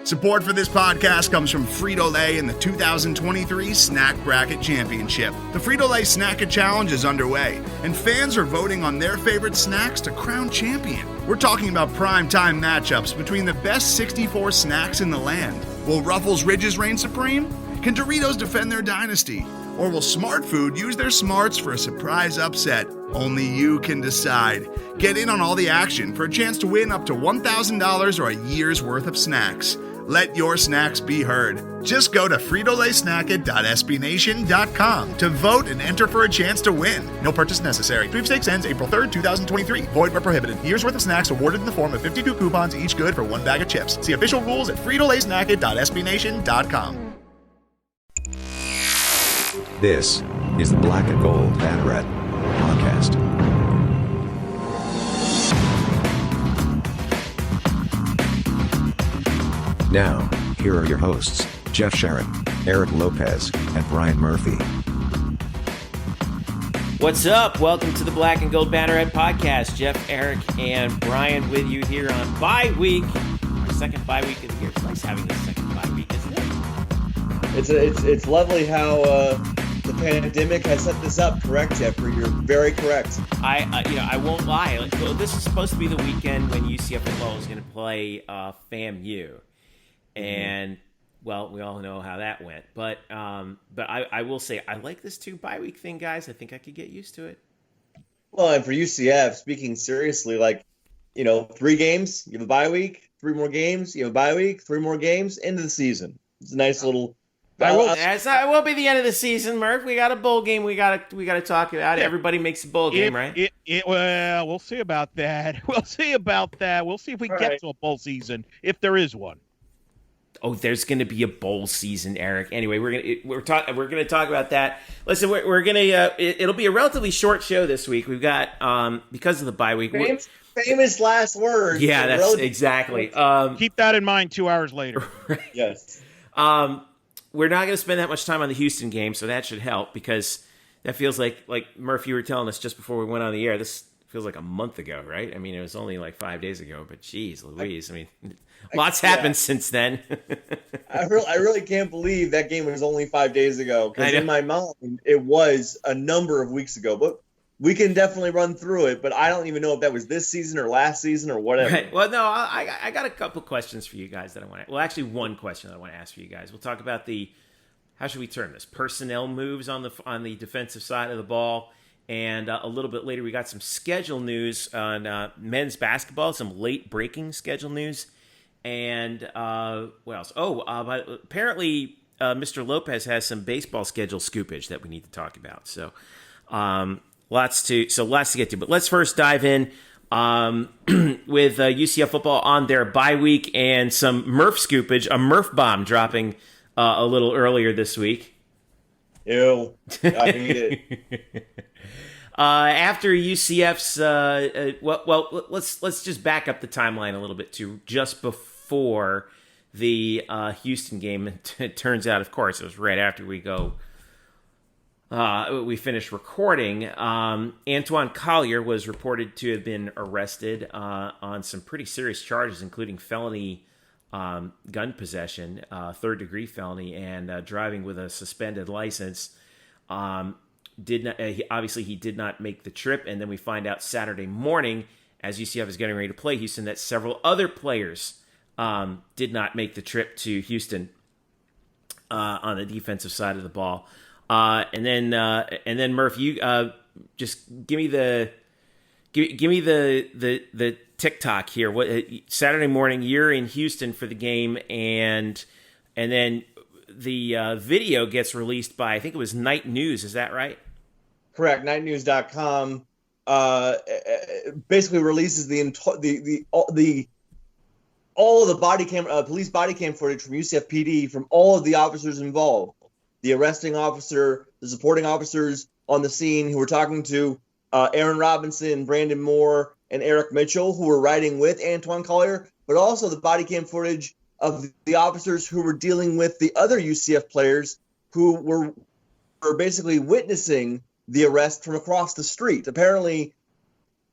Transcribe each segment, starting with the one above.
Support for this podcast comes from Frito-Lay and the 2023 Snack Bracket Championship. The Frito-Lay Snack-It Challenge is underway, and fans are voting on their favorite snacks to crown champion. We're talking about prime-time matchups between the best 64 snacks in the land. Will Ruffles Ridges reign supreme? Can Doritos defend their dynasty? Or will Smart Food use their smarts for a surprise upset? Only you can decide. Get in on all the action for a chance to win up to $1,000 or a year's worth of snacks. Let your snacks be heard. Just go to fritolaysnacket.sbnation.com to vote and enter for a chance to win. No purchase necessary. Sweepstakes ends April 3rd, 2023. Void where prohibited. Year's worth of snacks awarded in the form of 52 coupons, each good for one bag of chips. See official rules at fritolaysnacket.sbnation.com. This is the Black Gold Banneret Podcast. Now, here are your hosts, Jeff Sharon, Eric Lopez, and Brian Murphy. What's up? Welcome to the Black and Gold Banneret Podcast. Jeff, Eric, and Brian with you here on bye week. Our second bye week of the year. It's nice having this second bye week, isn't it? It's lovely how the pandemic has set this up. Correct, Jeffrey? You're very correct. I won't lie. Well, this is supposed to be the weekend when UCF Football is going to play FAMU. And, well, we all know how that went. But I will say, I like this bye week thing, guys. I think I could get used to it. Well, and for UCF, speaking seriously, 3 games, you have a bye week, 3 more games, you have a bye week, 3 more games, end of the season. It's a nice little... It won't be the end of the season, Murph. We got a bowl game we got to talk about. Yeah. Everybody makes a bowl game, right? Well, we'll see about that. We'll see if we get to a bowl season, if there is one. Oh, there's going to be a bowl season, Eric. Anyway, we're going to talk about that. Listen, we're going to it'll be a relatively short show this week. We've got because of the bye week. Famous last words. Yeah, that's exactly. Keep that in mind 2 hours later. Right. Yes. We're not going to spend that much time on the Houston game, so that should help because that feels like Murphy, you were telling us just before we went on the air. This feels like a month ago, right? I mean, it was only like 5 days ago, but geez, Louise. I mean, lots happened since then. I really can't believe that game was only 5 days ago because in my mind it was a number of weeks ago. But we can definitely run through it. But I don't even know if that was this season or last season or whatever. Right. Well, no, I got a couple questions for you guys that I want to. Well, actually, one question that I want to ask for you guys. We'll talk about the how should we term this personnel moves on the defensive side of the ball. And a little bit later, we got some schedule news on men's basketball, some late-breaking schedule news. And what else? But apparently, Mr. Lopez has some baseball schedule scoopage that we need to talk about. So lots to get to. But let's first dive in with UCF football on their bye week and some Murph scoopage, a Murph bomb dropping a little earlier this week. Ew, I can eat it. After UCF's, let's just back up the timeline a little bit to just before the Houston game. It turns out, of course, it was right after we finished recording. Antoine Collier was reported to have been arrested on some pretty serious charges, including felony gun possession, third-degree felony, and driving with a suspended license. He did not make the trip, and then we find out Saturday morning, as UCF is getting ready to play Houston, that several other players did not make the trip to Houston on the defensive side of the ball. And then Murph, you just give me the TikTok here. What Saturday morning you're in Houston for the game, and then the video gets released by, I think it was Night News. Is that right? Correct. Nightnews.com basically releases all of the body cam, police body cam footage from UCF PD from all of the officers involved, the arresting officer, the supporting officers on the scene who were talking to Aaron Robinson, Brandon Moore, and Eric Mitchell, who were riding with Antoine Collier, but also the body cam footage of the officers who were dealing with the other UCF players who were basically witnessing the arrest from across the street. Apparently,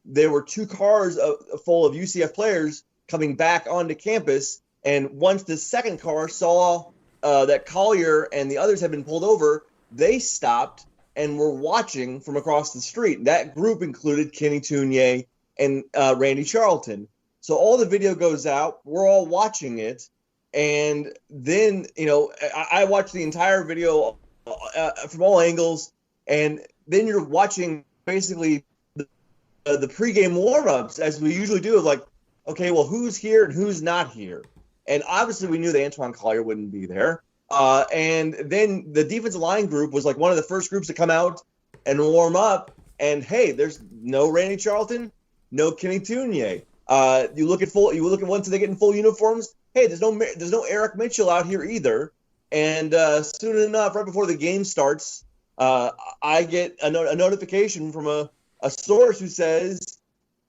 there were 2 cars full of UCF players coming back onto campus, And once the second car saw that Collier and the others had been pulled over, they stopped and were watching from across the street. That group included Kenny Tunier and Randy Charlton. So all the video goes out. We're all watching it. And then, I watched the entire video from all angles. And then you're watching basically the pregame warm-ups, as we usually do, of like, okay, well, who's here and who's not here? And obviously we knew that Antoine Collier wouldn't be there. And then the defensive line group was like one of the first groups to come out and warm up. And hey, there's no Randy Charlton, no Kenny Tunier. You look at once they get in full uniforms. Hey, there's no Eric Mitchell out here either. And soon enough, right before the game starts, I get a notification from a source who says,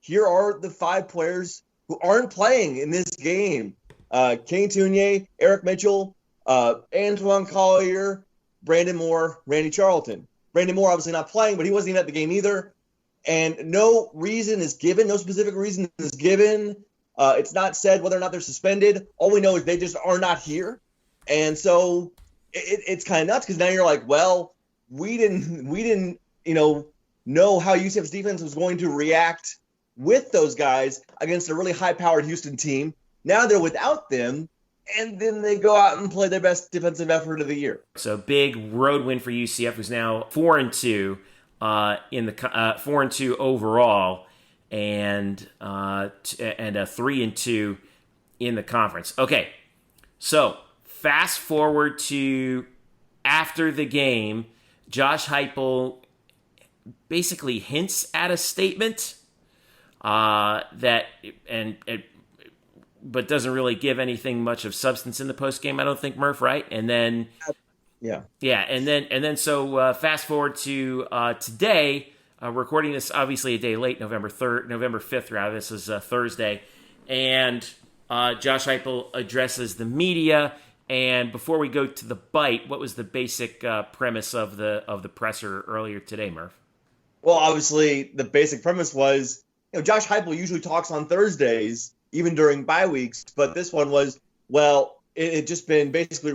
here are the 5 players who aren't playing in this game. Kenny Tunier, Eric Mitchell, Antoine Collier, Brandon Moore, Randy Charlton. Brandon Moore obviously not playing, but he wasn't even at the game either. And no reason is given, no specific reason is given. It's not said whether or not they're suspended. All we know is they just are not here. And so it's kind of nuts because now you're like, well, we didn't know how UCF's defense was going to react with those guys against a really high-powered Houston team. Now they're without them, and then they go out and play their best defensive effort of the year. So big road win for UCF, who's now 4-2 in the 4-2 overall, and a 3-2 in the conference. Okay, so fast forward to after the game, Josh Heupel basically hints at a statement but doesn't really give anything much of substance in the post game. I don't think, Murph, right? And then, and then so fast forward to today, recording this obviously a day late, November 5th. Rather, this is Thursday, and Josh Heupel addresses the media. And before we go to the bite, what was the basic premise of the presser earlier today, Murph? Well, obviously, the basic premise was, Josh Heupel usually talks on Thursdays, even during bye weeks, but this one was, well, it had just been basically,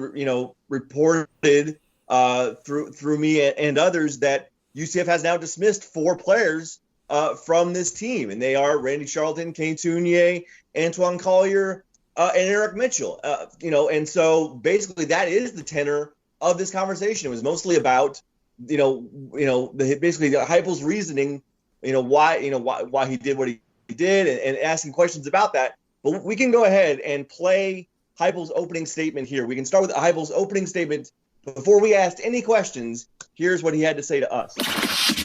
reported through me and others that UCF has now dismissed 4 players from this team, and they are Randy Charlton, Kenny Tunier, Antoine Collier, and Eric Mitchell. And so basically that is the tenor of this conversation. It was mostly about, basically Heupel's reasoning, why he did what he did and asking questions about that. But we can go ahead and play Heupel's opening statement here. We can start with Heupel's opening statement. Before we asked any questions, here's what he had to say to us.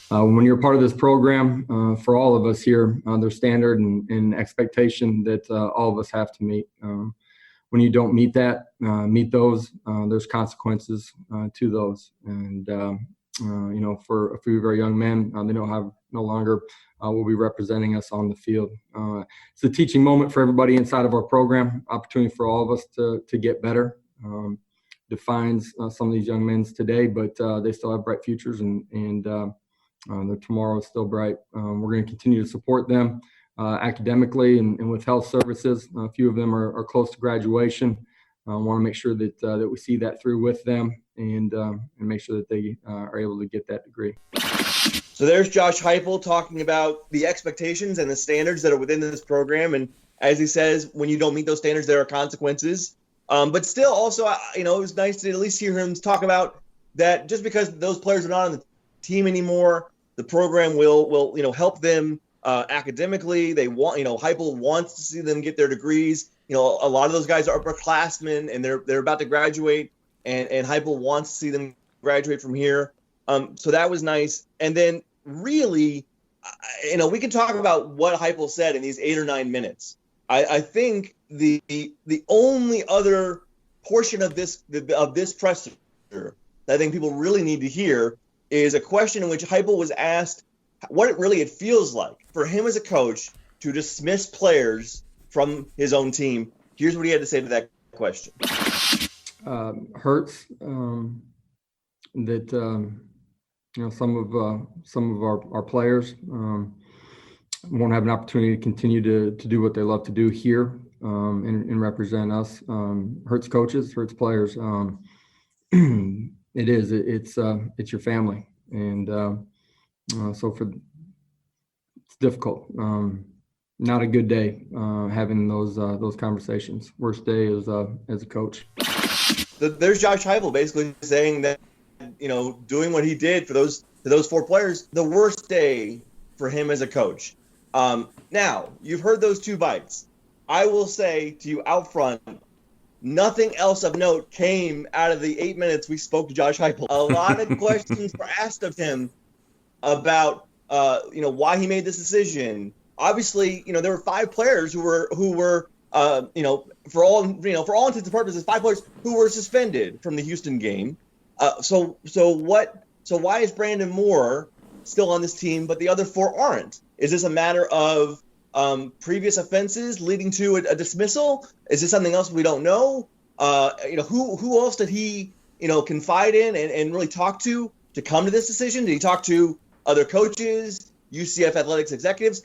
When you're part of this program, for all of us here, there's standard and expectation that all of us have to meet. When you don't meet those, there's consequences to those. And, for a few of our young men, they no longer will be representing us on the field. It's a teaching moment for everybody inside of our program, opportunity for all of us to get better. Defines some of these young men today, but they still have bright futures and their tomorrow is still bright. We're going to continue to support them academically and with health services. A few of them are close to graduation. Want to make sure that we see that through with them and make sure that they are able to get that degree. So there's Josh Heupel talking about the expectations and the standards that are within this program. And as he says, when you don't meet those standards, there are consequences. But still also, it was nice to at least hear him talk about that just because those players are not on the team anymore, the program will help them academically. They want, Heupel wants to see them get their degrees. A lot of those guys are upperclassmen and they're about to graduate, and Heupel wants to see them graduate from here. So that was nice. And then really, we can talk about what Heupel said in these 8 or 9 minutes. I think the only other portion of this presser that I think people really need to hear is a question in which Heupel was asked what it feels like for him as a coach to dismiss players from his own team. Here's what he had to say to that question. Hurts that some of our players won't have an opportunity to continue to do what they love to do here and represent us. Hurts coaches, hurts players. It's your family. And so it's difficult. Not a good day having those conversations. Worst day as a coach. There's Josh Heupel basically saying that, doing what he did for those 4 players, the worst day for him as a coach. Now, you've heard those 2 bites. I will say to you out front, nothing else of note came out of the 8 minutes we spoke to Josh Heupel. A lot of questions were asked of him about, why he made this decision. Obviously, there were 5 players who were, for all intents and purposes, 5 players who were suspended from the Houston game. So why is Brandon Moore still on this team, but the other 4 aren't? Is this a matter of previous offenses leading to a dismissal? Is this something else we don't know? Who else did he, confide in and really talk to come to this decision? Did he talk to other coaches, UCF athletics executives,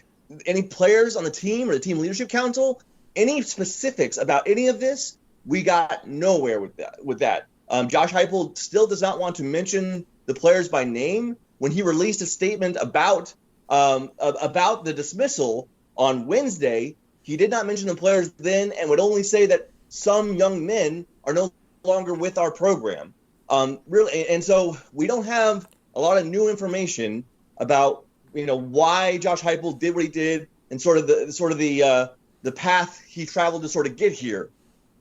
any players on the team or the team leadership council? Any specifics about any of this? We got nowhere with that. Josh Heupel still does not want to mention the players by name. When he released a statement about the dismissal on Wednesday, he did not mention the players then and would only say that some young men are no longer with our program. Really, and so we don't have a lot of new information about why Josh Heupel did what he did and sort of the path he traveled to sort of get here.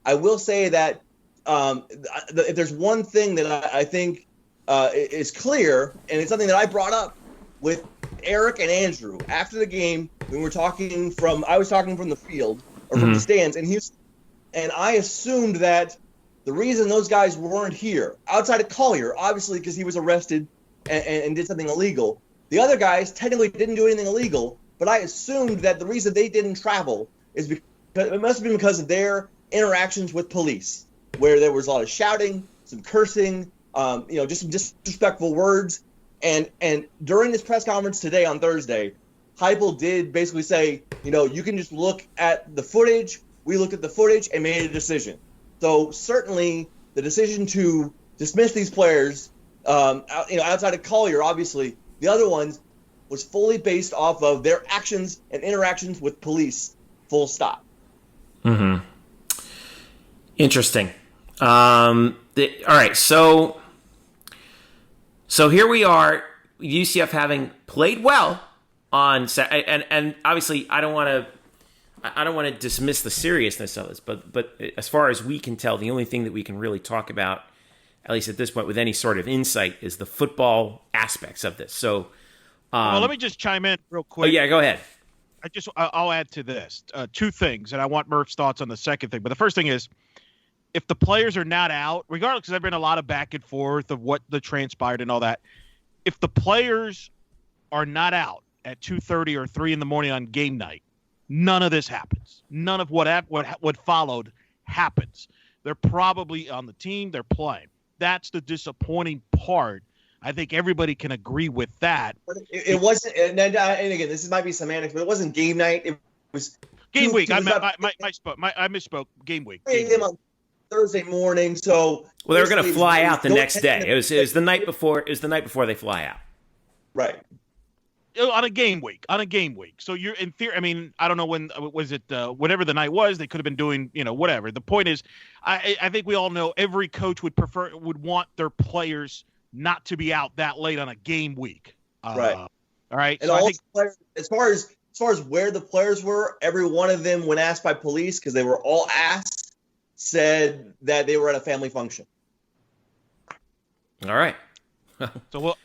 I will say that if there's one thing that I think is clear, and it's something that I brought up with Eric and Andrew after the game when I was talking from the field or from the stands, and I assumed that the reason those guys weren't here, outside of Collier, obviously because he was arrested and did something illegal, the other guys technically didn't do anything illegal, but I assumed that the reason they didn't travel is because it must have been because of their interactions with police, where there was a lot of shouting, some cursing, just some disrespectful words. And during this press conference today on Thursday, Heupel did basically say, you can just look at the footage. We looked at the footage and made a decision. So certainly the decision to dismiss these players, outside of Collier, obviously, the other ones was fully based off of their actions and interactions with police, full stop. Mm-hmm. Interesting. All right, so here we are, UCF having played well on and obviously I don't want to dismiss the seriousness of this, but as far as we can tell, the only thing that we can really talk about, at least at this point, with any sort of insight, is the football aspects of this. So, well, let me just chime in real quick. Oh yeah, go ahead. I'll add to this 2 things, and I want Murph's thoughts on the second thing. But the first thing is, if the players are not out, regardless, because there's been a lot of back and forth of what the transpired and all that, if the players are not out at 2:30 or 3 in the morning on game night, none of this happens. None of what followed happens. They're probably on the team. They're playing. That's the disappointing part. I think everybody can agree with that. But it wasn't, and again, this might be semantics, but it wasn't game night. It was game week. I misspoke. Game week. On Thursday morning. So they were going to fly out the next day. It was the night before. It was the night before they fly out. Right. On a game week. So you're in theory. I mean, I don't know when was it. Whatever the night was, they could have been doing. Whatever. The point is, I think we all know every coach would want their players not to be out that late on a game week. Right. All right. And so players, as far as where the players were, every one of them, when asked by police, because they were all asked, said that they were at a family function. All right. So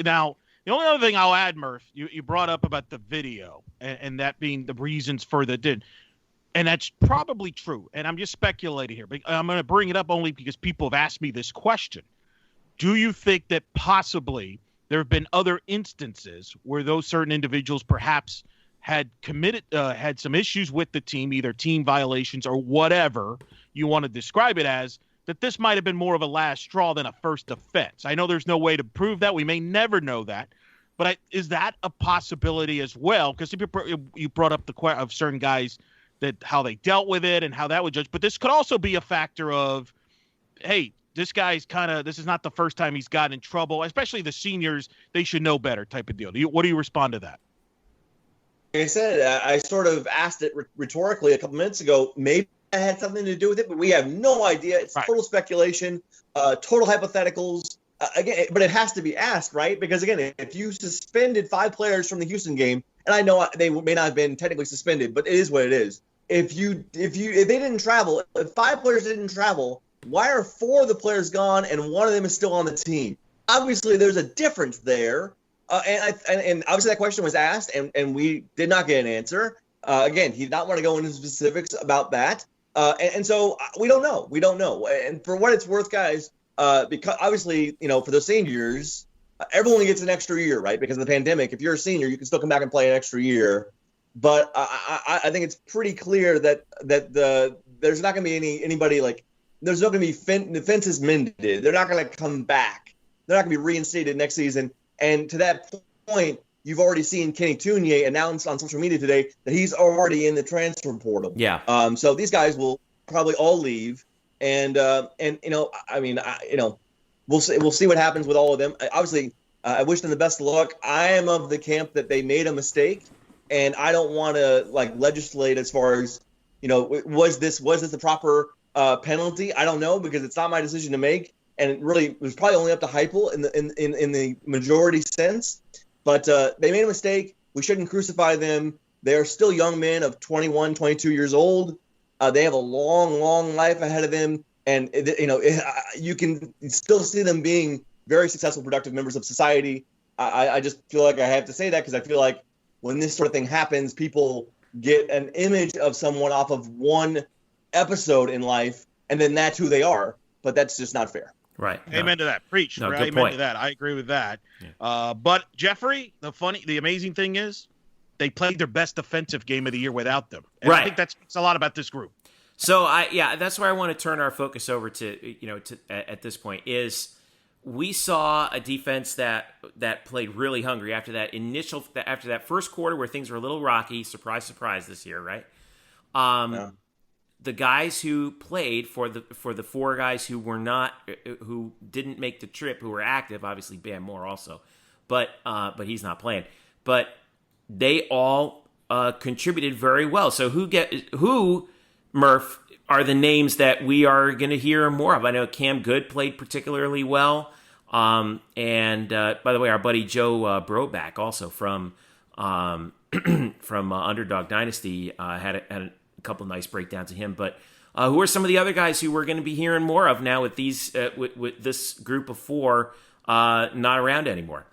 now the only other thing I'll add, Murph, you brought up about the video and that being the reasons for the did. And that's probably true. And I'm just speculating here, but I'm going to bring it up only because people have asked me this question. Do you think that possibly there have been other instances where those certain individuals perhaps had had some issues with the team, either team violations or whatever you want to describe it as, that this might have been more of a last straw than a first offense? I know there's no way to prove that. We may never know that. But is that a possibility as well? Because you brought up the question of certain guys that how they dealt with it and how that would judge. But this could also be a factor of, hey, this guy's this is not the first time he's gotten in trouble, especially the seniors. They should know better type of deal. What do you respond to that? Like I said, I sort of asked it rhetorically a couple minutes ago. Maybe that had something to do with it, but we have no idea. It's total speculation, total hypotheticals. Again, but it has to be asked, right? Because again, if you suspended 5 players from the Houston game, and I know they may not have been technically suspended, but it is what it is. If they didn't travel, if 5 players didn't travel, why are 4 of the players gone and 1 of them is still on the team? Obviously, there's a difference there. And obviously that question was asked, and we did not get an answer. Again, he did not want to go into specifics about that. And so we don't know. We don't know. And for what it's worth, guys, because obviously, for the seniors, everyone gets an extra year, right? Because of the pandemic. If you're a senior, you can still come back and play an extra year. But I think it's pretty clear that there's not going to be anybody like there's not going to be fences mended. They're not going to come back. They're not going to be reinstated next season. And to that point, you've already seen Kenny Tunier announce on social media today that he's already in the transfer portal. Yeah. So these guys will probably all leave, and we'll see what happens with all of them. Obviously, I wish them the best of luck. I am of the camp that they made a mistake, and I don't want to legislate as far as was this the proper penalty? I don't know, because it's not my decision to make. And it really was probably only up to Heupel in the majority sense. But they made a mistake. We shouldn't crucify them. They're still young men of 21, 22 years old. They have a long, long life ahead of them. And, you can still see them being very successful, productive members of society. I just feel like I have to say that because I feel like when this sort of thing happens, people get an image of someone off of one episode in life, and then that's who they are. But that's just not fair. Right. Amen to that. Preach. No, right? good Amen point. to that. I agree with that. Yeah. But Jeffrey, the amazing thing is they played their best defensive game of the year without them. And right. I think that speaks a lot about this group. So that's where I want to turn our focus over to, at this point is we saw a defense that played really hungry after that first quarter where things were a little rocky. Surprise, surprise this year. Right. Yeah. The guys who played for the 4 guys who didn't make the trip, who were active, obviously Bam Moore also, but he's not playing. But they all contributed very well. So who Murph are the names that we are going to hear more of? I know Cam Good played particularly well, and by the way, our buddy Joe Broback also from Underdog Dynasty had a couple nice breakdowns of him. But who are some of the other guys who we're going to be hearing more of now with these with this group of 4 not around anymore?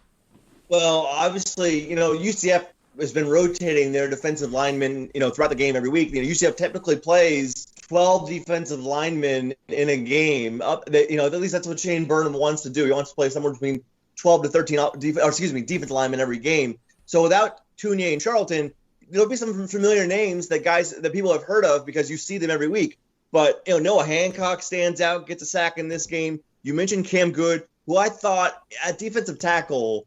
Well, obviously, UCF has been rotating their defensive linemen, throughout the game every week. UCF typically plays 12 defensive linemen in a game. At least that's what Shane Burnham wants to do. He wants to play somewhere between 12 to 13 defensive linemen every game. So without Tunier and Charlton, there'll be some familiar names that people have heard of because you see them every week. But Noah Hancock stands out, gets a sack in this game. You mentioned Cam Good, who I thought at defensive tackle,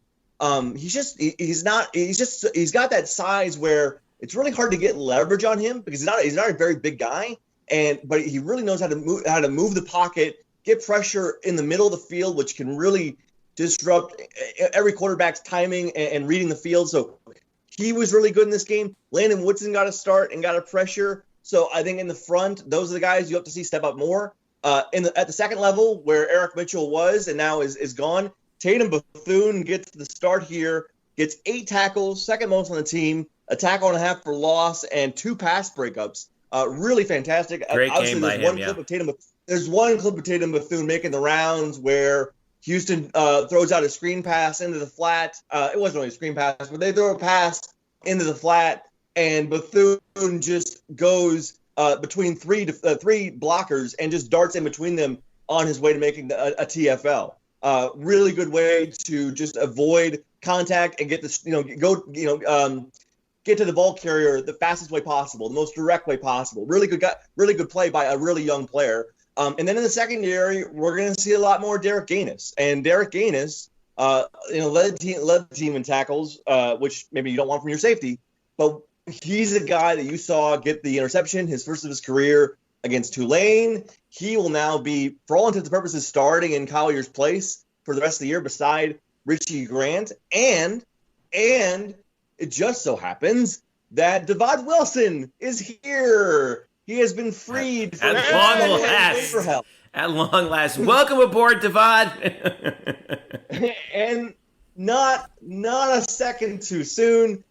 he's got that size where it's really hard to get leverage on him because he's not a very big guy, but he really knows how to move the pocket, get pressure in the middle of the field, which can really disrupt every quarterback's timing and reading the field. So he was really good in this game. Landon Woodson got a start and got a pressure. So I think in the front, those are the guys you have to see step up more. At the second level, where Eric Mitchell was and now is gone, Tatum Bethune gets the start here, gets 8 tackles, second most on the team, a tackle and a half for loss, and 2 pass breakups. Really fantastic. Great Obviously, game by him, yeah. There's one clip of Tatum Bethune making the rounds where Houston throws out a screen pass into the flat. It wasn't really a screen pass, but they throw a pass into the flat, and Bethune just goes between three blockers and just darts in between them on his way to making a TFL. Really good way to just avoid contact and get get to the ball carrier the fastest way possible, the most direct way possible. Really good play by a really young player. And then in the secondary, we're going to see a lot more Derek Gaines. And Derek Gaines, led the team in tackles, which maybe you don't want from your safety. But He's a guy that you saw get the interception, his first of his career against Tulane. He will now be, for all intents and purposes, starting in Collier's place for the rest of the year beside Richie Grant. And it just so happens that Devad Wilson is here. He has been freed from at long last. At long last. Welcome aboard, Devad. And not a second too soon.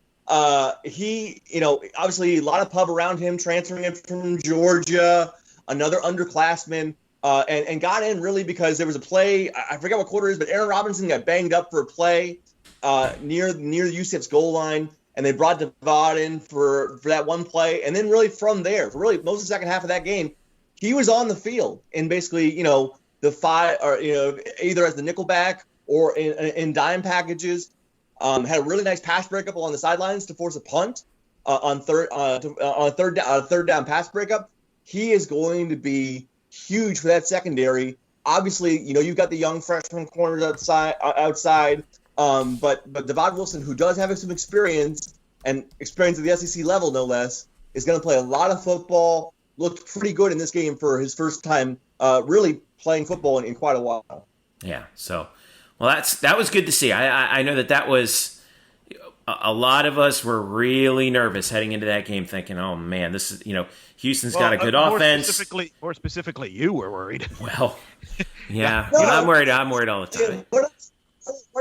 He, obviously a lot of pub around him, transferring in from Georgia, another underclassman, and got in really because there was a play. I forget what quarter it is, but Aaron Robinson got banged up for a play near UCF's goal line, and they brought Devad in for that one play. And then really from there, for really most of the second half of that game, he was on the field in basically, the five, or, either as the nickelback or in dime packages. Had a really nice pass breakup along the sidelines to force a punt on a third down pass breakup. He is going to be huge for that secondary. Obviously, you've got the young freshman corners outside. But Devad Wilson, who does have some experience at the SEC level, no less, is going to play a lot of football. Looked pretty good in this game for his first time really playing football in quite a while. Yeah, so... Well, that was good to see. I know that was a lot of us were really nervous heading into that game, thinking, "Oh man, this is Houston's got a good offense." More specifically, you were worried. Well, yeah, I'm worried. I'm worried all the time. What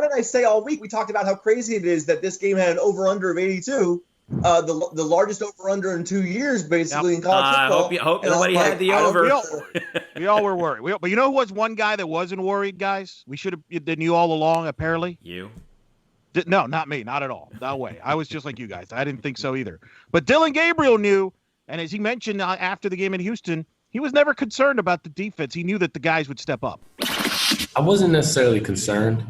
did I say all week? We talked about how crazy it is that this game had an over/under of 82, the largest over/under in 2 years, basically in college football. I hope nobody had the over. We all were worried. But you know who was one guy that wasn't worried, guys? We should have knew all along, apparently. You? No, not me. Not at all. No way. I was just like you guys. I didn't think so either. But Dillon Gabriel knew, and as he mentioned after the game in Houston, he was never concerned about the defense. He knew that the guys would step up. I wasn't necessarily concerned.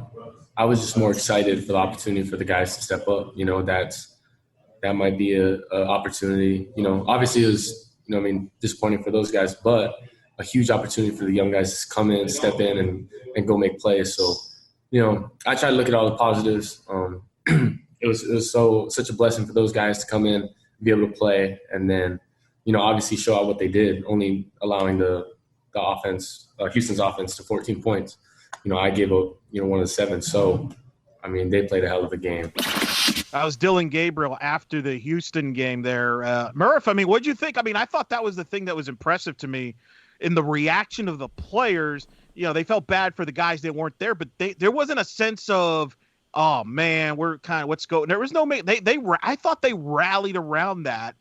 I was just more excited for the opportunity for the guys to step up. That might be a opportunity. Obviously it was, disappointing for those guys, but a huge opportunity for the young guys to come in, step in, and go make plays. So, I try to look at all the positives. It was such a blessing for those guys to come in, be able to play, and then, obviously show out what they did, only allowing the offense, Houston's offense, to 14 points. I gave up, one of the 7. So, they played a hell of a game. That was Dillon Gabriel after the Houston game there. Murph, what'd you think? I thought that was the thing that was impressive to me in the reaction of the players. They felt bad for the guys that weren't there, but there wasn't a sense of, oh man, we're kind of what's going. There was no. I thought they rallied around that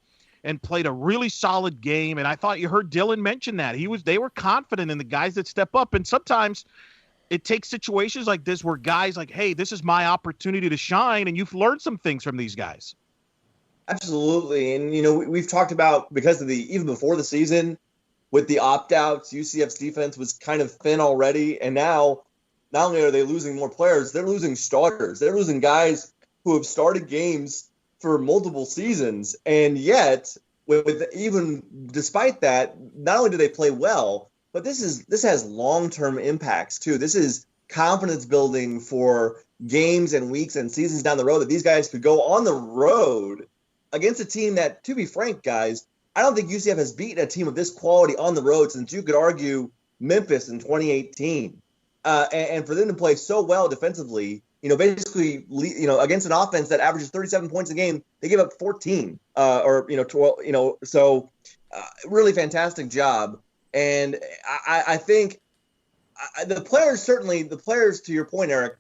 and played a really solid game. And I thought you heard Dillon mention that they were confident in the guys that step up. And sometimes it takes situations like this where guys like, hey, this is my opportunity to shine, and you've learned some things from these guys. Absolutely. And, we've talked about, because of even before the season, with the opt-outs, UCF's defense was kind of thin already. And now, not only are they losing more players, they're losing starters. They're losing guys who have started games for multiple seasons. And yet, even despite that, not only do they play well, but this has long-term impacts too. This is confidence building for games and weeks and seasons down the road, that these guys could go on the road against a team that, to be frank, guys, I don't think UCF has beaten a team of this quality on the road since, you could argue, Memphis in 2018. And for them to play so well defensively, basically, against an offense that averages 37 points a game, they give up 14 or 12. So really fantastic job. And I think the players, to your point, Eric,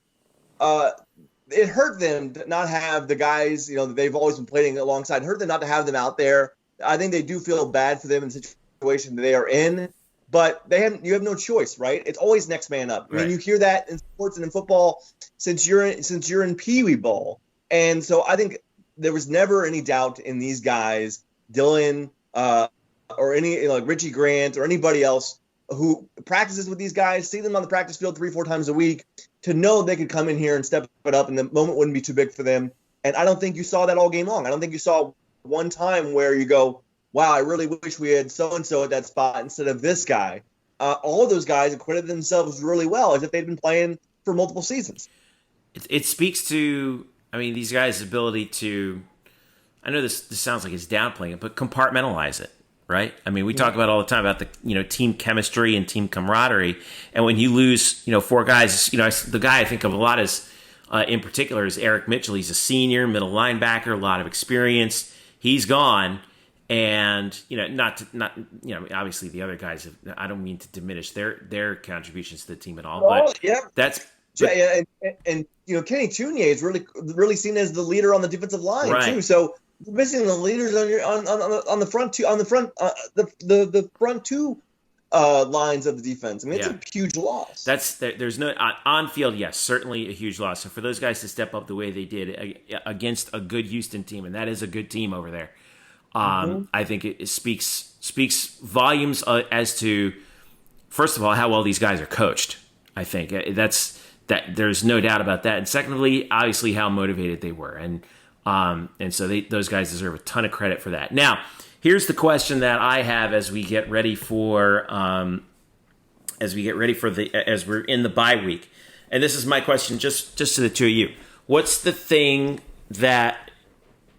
it hurt them to not have the guys, that they've always been playing alongside. It hurt them not to have them out there. I think they do feel bad for them in the situation that they are in, but you have no choice, right? It's always next man up. Right. You hear that in sports and in football since you're in Pee Wee ball. And so I think there was never any doubt in these guys, Dillon, or any like Richie Grant or anybody else who practices with these guys, see them on the practice field 3-4 times a week, to know they could come in here and step it up and the moment wouldn't be too big for them. And I don't think you saw that all game long. I don't think you saw one time where you go, wow, I really wish we had so-and-so at that spot instead of this guy. All of those guys acquitted themselves really well, as if they'd been playing for multiple seasons. It speaks to, these guys' ability to I know this sounds like it's downplaying it, but compartmentalize it, right? I mean, we talk about all the time about the team chemistry and team camaraderie, and when you lose 4 guys, the guy I think of a lot as in particular is Eric Mitchell. He's a senior, middle linebacker, a lot of experience. He's gone, and obviously the other guys have, I don't mean to diminish their contributions to the team at all, but that's. Yeah, and Kenny Tunier is really seen as the leader on the defensive line too. So you're missing the leaders on the front two the front two lines of the defense. I mean, it's a huge loss. There's no on field. Yes, certainly a huge loss. So for those guys to step up the way they did against a good Houston team, and that is a good team over there, I think it speaks volumes as to, first of all, how well these guys are coached. I think that there's no doubt about that. And secondly, obviously how motivated they were. And so those guys deserve a ton of credit for that. Now, here's the question that I have as we get ready for as we're in the bye week. And this is my question just to the two of you. What's the thing that,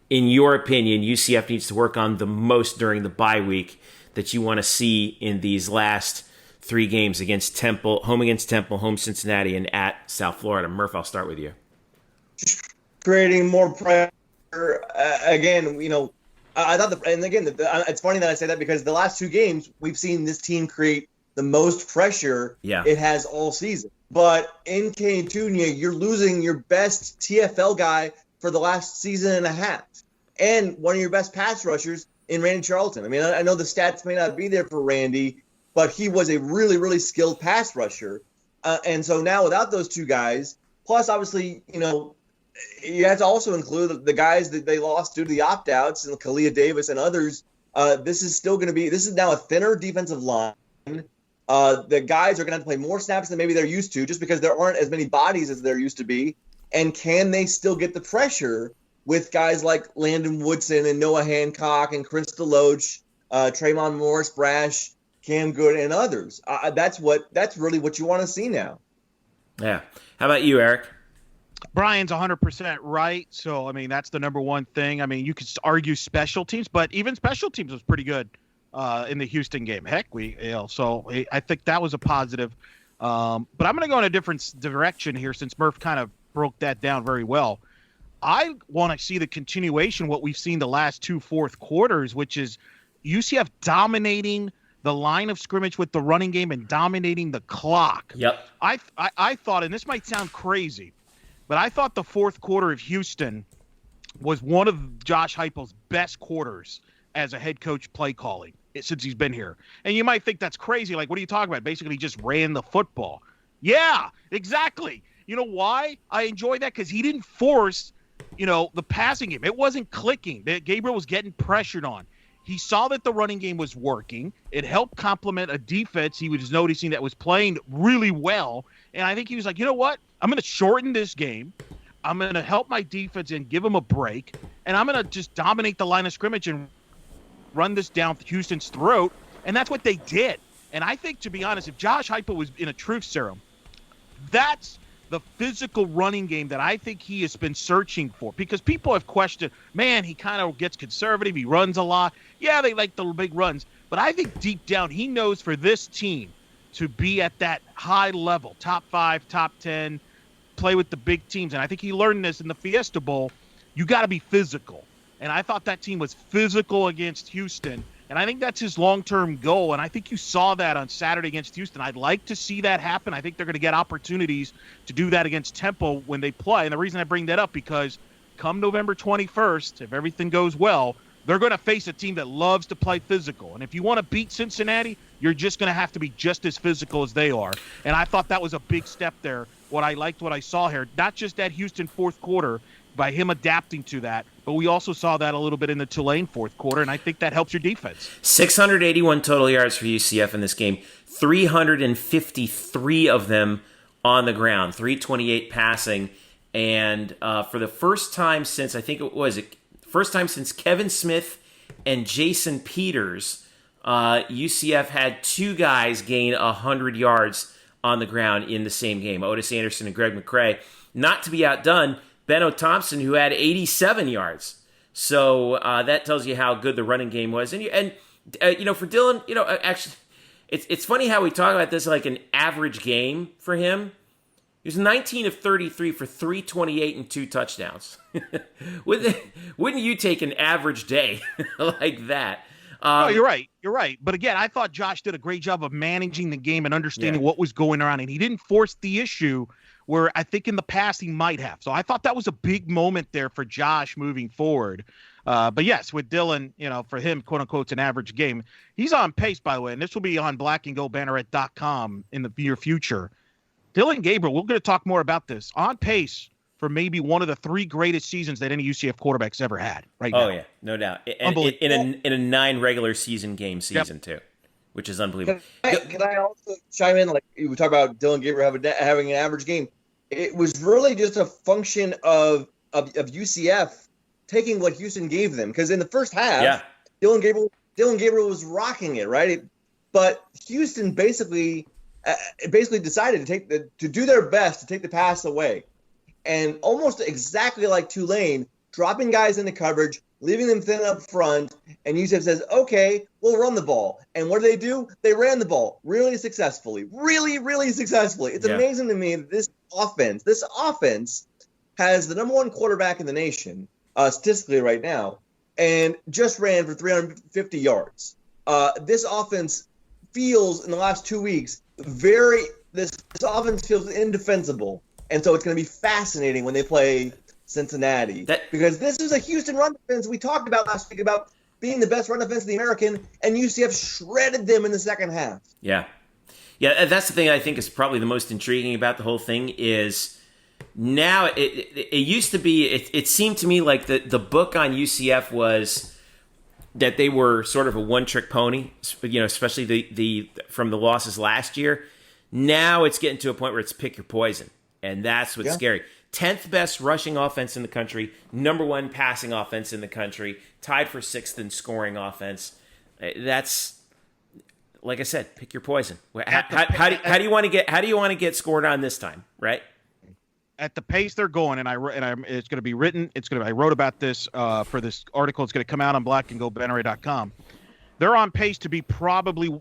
in your opinion, UCF needs to work on the most during the bye week that you want to see in these last 3 games against Temple, home Cincinnati, and at South Florida? Murph, I'll start with you. Just creating more pressure. Again, I thought it's funny that I say that because the last 2 games we've seen this team create the most pressure it has all season. But in Kenny Tunier, you're losing your best TFL guy for the last season and a half, and one of your best pass rushers in Randy Charlton. I mean, I know the stats may not be there for Randy, but he was a really, really skilled pass rusher. And so now without those 2 guys, plus obviously, you have to also include the guys that they lost due to the opt-outs and Kalia Davis and others. This is now a thinner defensive line. The guys are going to have to play more snaps than maybe they're used to just because there aren't as many bodies as there used to be. And can they still get the pressure with guys like Landon Woodson and Noah Hancock and Chris Deloach, Trayvon Morris, Brash, Cam Good, and others? That's really what you want to see now. Yeah. How about you, Eric? Brian's 100% right. So, I mean, that's the number one thing. I mean, you could argue special teams, but even special teams was pretty good in the Houston game. Heck, so I think that was a positive. But I'm going to go in a different direction here since Murph kind of broke that down very well. I want to see the continuation what we've seen the last 2 fourth quarters, which is UCF dominating the line of scrimmage with the running game and dominating the clock. Yep. I thought, and this might sound crazy, but I thought the fourth quarter of Houston was one of Josh Heupel's best quarters as a head coach play calling since he's been here. And you might think that's crazy. Like, what are you talking about? Basically, he just ran the football. Yeah, exactly. You know why I enjoy that? Because he didn't force, the passing game. It wasn't clicking. Gabriel was getting pressured on. He saw that the running game was working. It helped complement a defense he was noticing that was playing really well. And I think he was like, you know what? I'm going to shorten this game. I'm going to help my defense and give them a break. And I'm going to just dominate the line of scrimmage and run this down Houston's throat. And that's what they did. And I think, to be honest, if Josh Heupel was in a truth serum, that's the physical running game that I think he has been searching for, because people have questioned, man, he kind of gets conservative. He runs a lot. Yeah, they like the big runs. But I think deep down he knows for this team to be at that high level, top 5, top 10, play with the big teams. And I think he learned this in the Fiesta Bowl. You got to be physical. And I thought that team was physical against Houston. And I think that's his long-term goal. And I think you saw that on Saturday against Houston. I'd like to see that happen. I think they're going to get opportunities to do that against Temple when they play. And the reason I bring that up, because come November 21st, if everything goes well, they're going to face a team that loves to play physical. And if you want to beat Cincinnati, you're just going to have to be just as physical as they are. And I thought that was a big step there. What I saw here, not just that Houston fourth quarter, by him adapting to that, but we also saw that a little bit in the Tulane fourth quarter, and I think that helps your defense. 681 total yards for UCF in this game, 353 of them on the ground, 328 passing, and for the first time since, since Kevin Smith and Jason Peters, UCF had 2 guys gain 100 yards on the ground in the same game, Otis Anderson and Greg McCrae. Not to be outdone, Benno Thompson, who had 87 yards. So that tells you how good the running game was. And for Dillon, actually, it's funny how we talk about this like an average game for him. He was 19 of 33 for 328 and 2 touchdowns. Wouldn't you take an average day like that? No, you're right. You're right. But again, I thought Josh did a great job of managing the game and understanding what was going on, and he didn't force the issue where I think in the past he might have. So I thought that was a big moment there for Josh moving forward. But yes, with Dillon, for him, quote unquote, it's an average game. He's on pace, by the way, and this will be on blackandgoldbanneret.com in the near future. Dillon Gabriel, we're going to talk more about this, on pace for maybe one of the 3 greatest seasons that any UCF quarterback's ever had right now. Oh, yeah, no doubt. In a 9 regular season season too, which is unbelievable. Can I also chime in? Like, we talk about Dillon Gabriel having an average game. It was really just a function of UCF taking what Houston gave them. Because in the first half, Dillon Gabriel was rocking it, right? But Houston basically decided to do their best to take the pass away, and almost exactly like Tulane, dropping guys into coverage, leaving them thin up front, and UCF says, "Okay, we'll run the ball." And what do? They ran the ball really successfully, really successfully. It's amazing to me that this offense has the number 1 quarterback in the nation statistically right now, and just ran for 350 yards. This offense feels in the last 2 weeks this offense feels indefensible, and so it's going to be fascinating when they play Cincinnati, because this is a Houston run defense we talked about last week about being the best run defense in the American, and UCF shredded them in the second half. Yeah, that's the thing I think is probably the most intriguing about the whole thing is now it used to be it seemed to me like the book on UCF was that they were sort of a one-trick pony, especially the from the losses last year. Now it's getting to a point where it's pick your poison, and that's what's scary. 10th best rushing offense in the country, number 1 passing offense in the country, tied for 6th in scoring offense. That's, like I said, pick your poison. How do you want to get scored on this time, right? At the pace they're going, and it's going to be written. I wrote about this for this article. It's going to come out on blackandgoldbanneret.com. They're on pace to be probably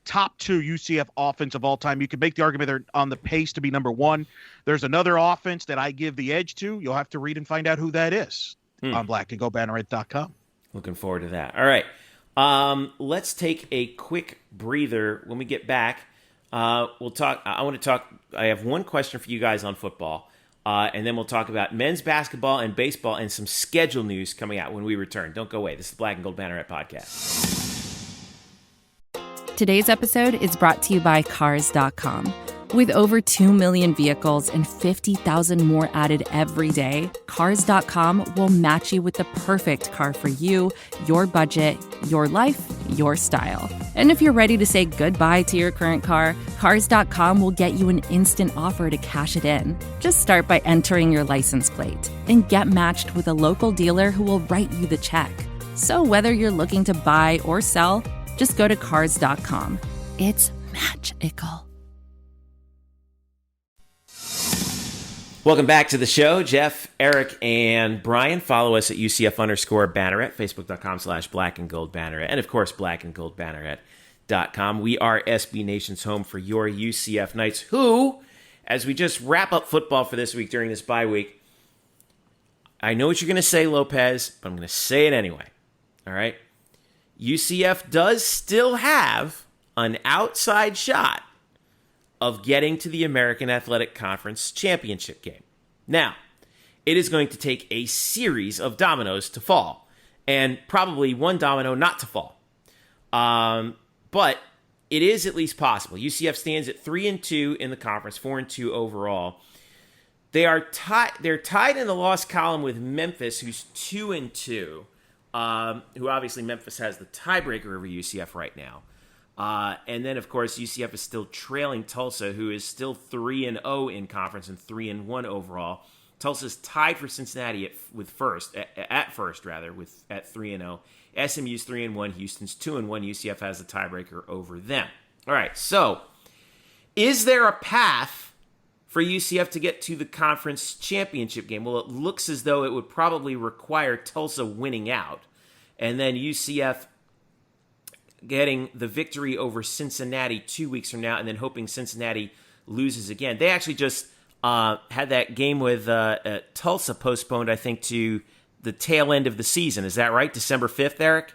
top 2 UCF offense of all time. You could make the argument they're on the pace to be number 1. There's another offense that I give the edge to. You'll have to read and find out who that is on blackandgoldbanneret.com. Looking forward to that. All right. Let's take a quick breather. When we get back, we'll talk. I have one question for you guys on football. And then we'll talk about men's basketball and baseball and some schedule news coming out when we return. Don't go away. This is the Black and Gold Banneret Podcast. Today's episode is brought to you by Cars.com. With over 2 million vehicles and 50,000 more added every day, Cars.com will match you with the perfect car for you, your budget, your life, your style. And if you're ready to say goodbye to your current car, Cars.com will get you an instant offer to cash it in. Just start by entering your license plate and get matched with a local dealer who will write you the check. So whether you're looking to buy or sell, just go to Cars.com. It's magical. Welcome back to the show. Jeff, Eric, and Brian. Follow us at UCF_Banneret, Facebook.com/Black and Gold Banneret, and of course, blackandgoldbanneret.com. We are SB Nation's home for your UCF Knights, who, as we just wrap up football for this week during this bye week, I know what you're going to say, Lopez, but I'm going to say it anyway. All right? UCF does still have an outside shot of getting to the American Athletic Conference championship game. Now, it is going to take a series of dominoes to fall, and probably one domino not to fall. But it is at least possible. UCF stands at 3-2 in the conference, 4-2 overall. They're tied in the loss column with Memphis, who's 2-2. Who obviously Memphis has the tiebreaker over UCF right now. And then, of course, UCF is still trailing Tulsa, who is still 3-0 in conference and 3-1 overall. Tulsa's tied for Cincinnati at first at 3-0. SMU's 3-1, Houston's 2-1. UCF has the tiebreaker over them. All right, so is there a path for UCF to get to the conference championship game? Well, it looks as though it would probably require Tulsa winning out, and then UCF getting the victory over Cincinnati 2 weeks from now, and then hoping Cincinnati loses again. They actually just had that game with Tulsa postponed, I think, to the tail end of the season. Is that right? December 5th, Eric?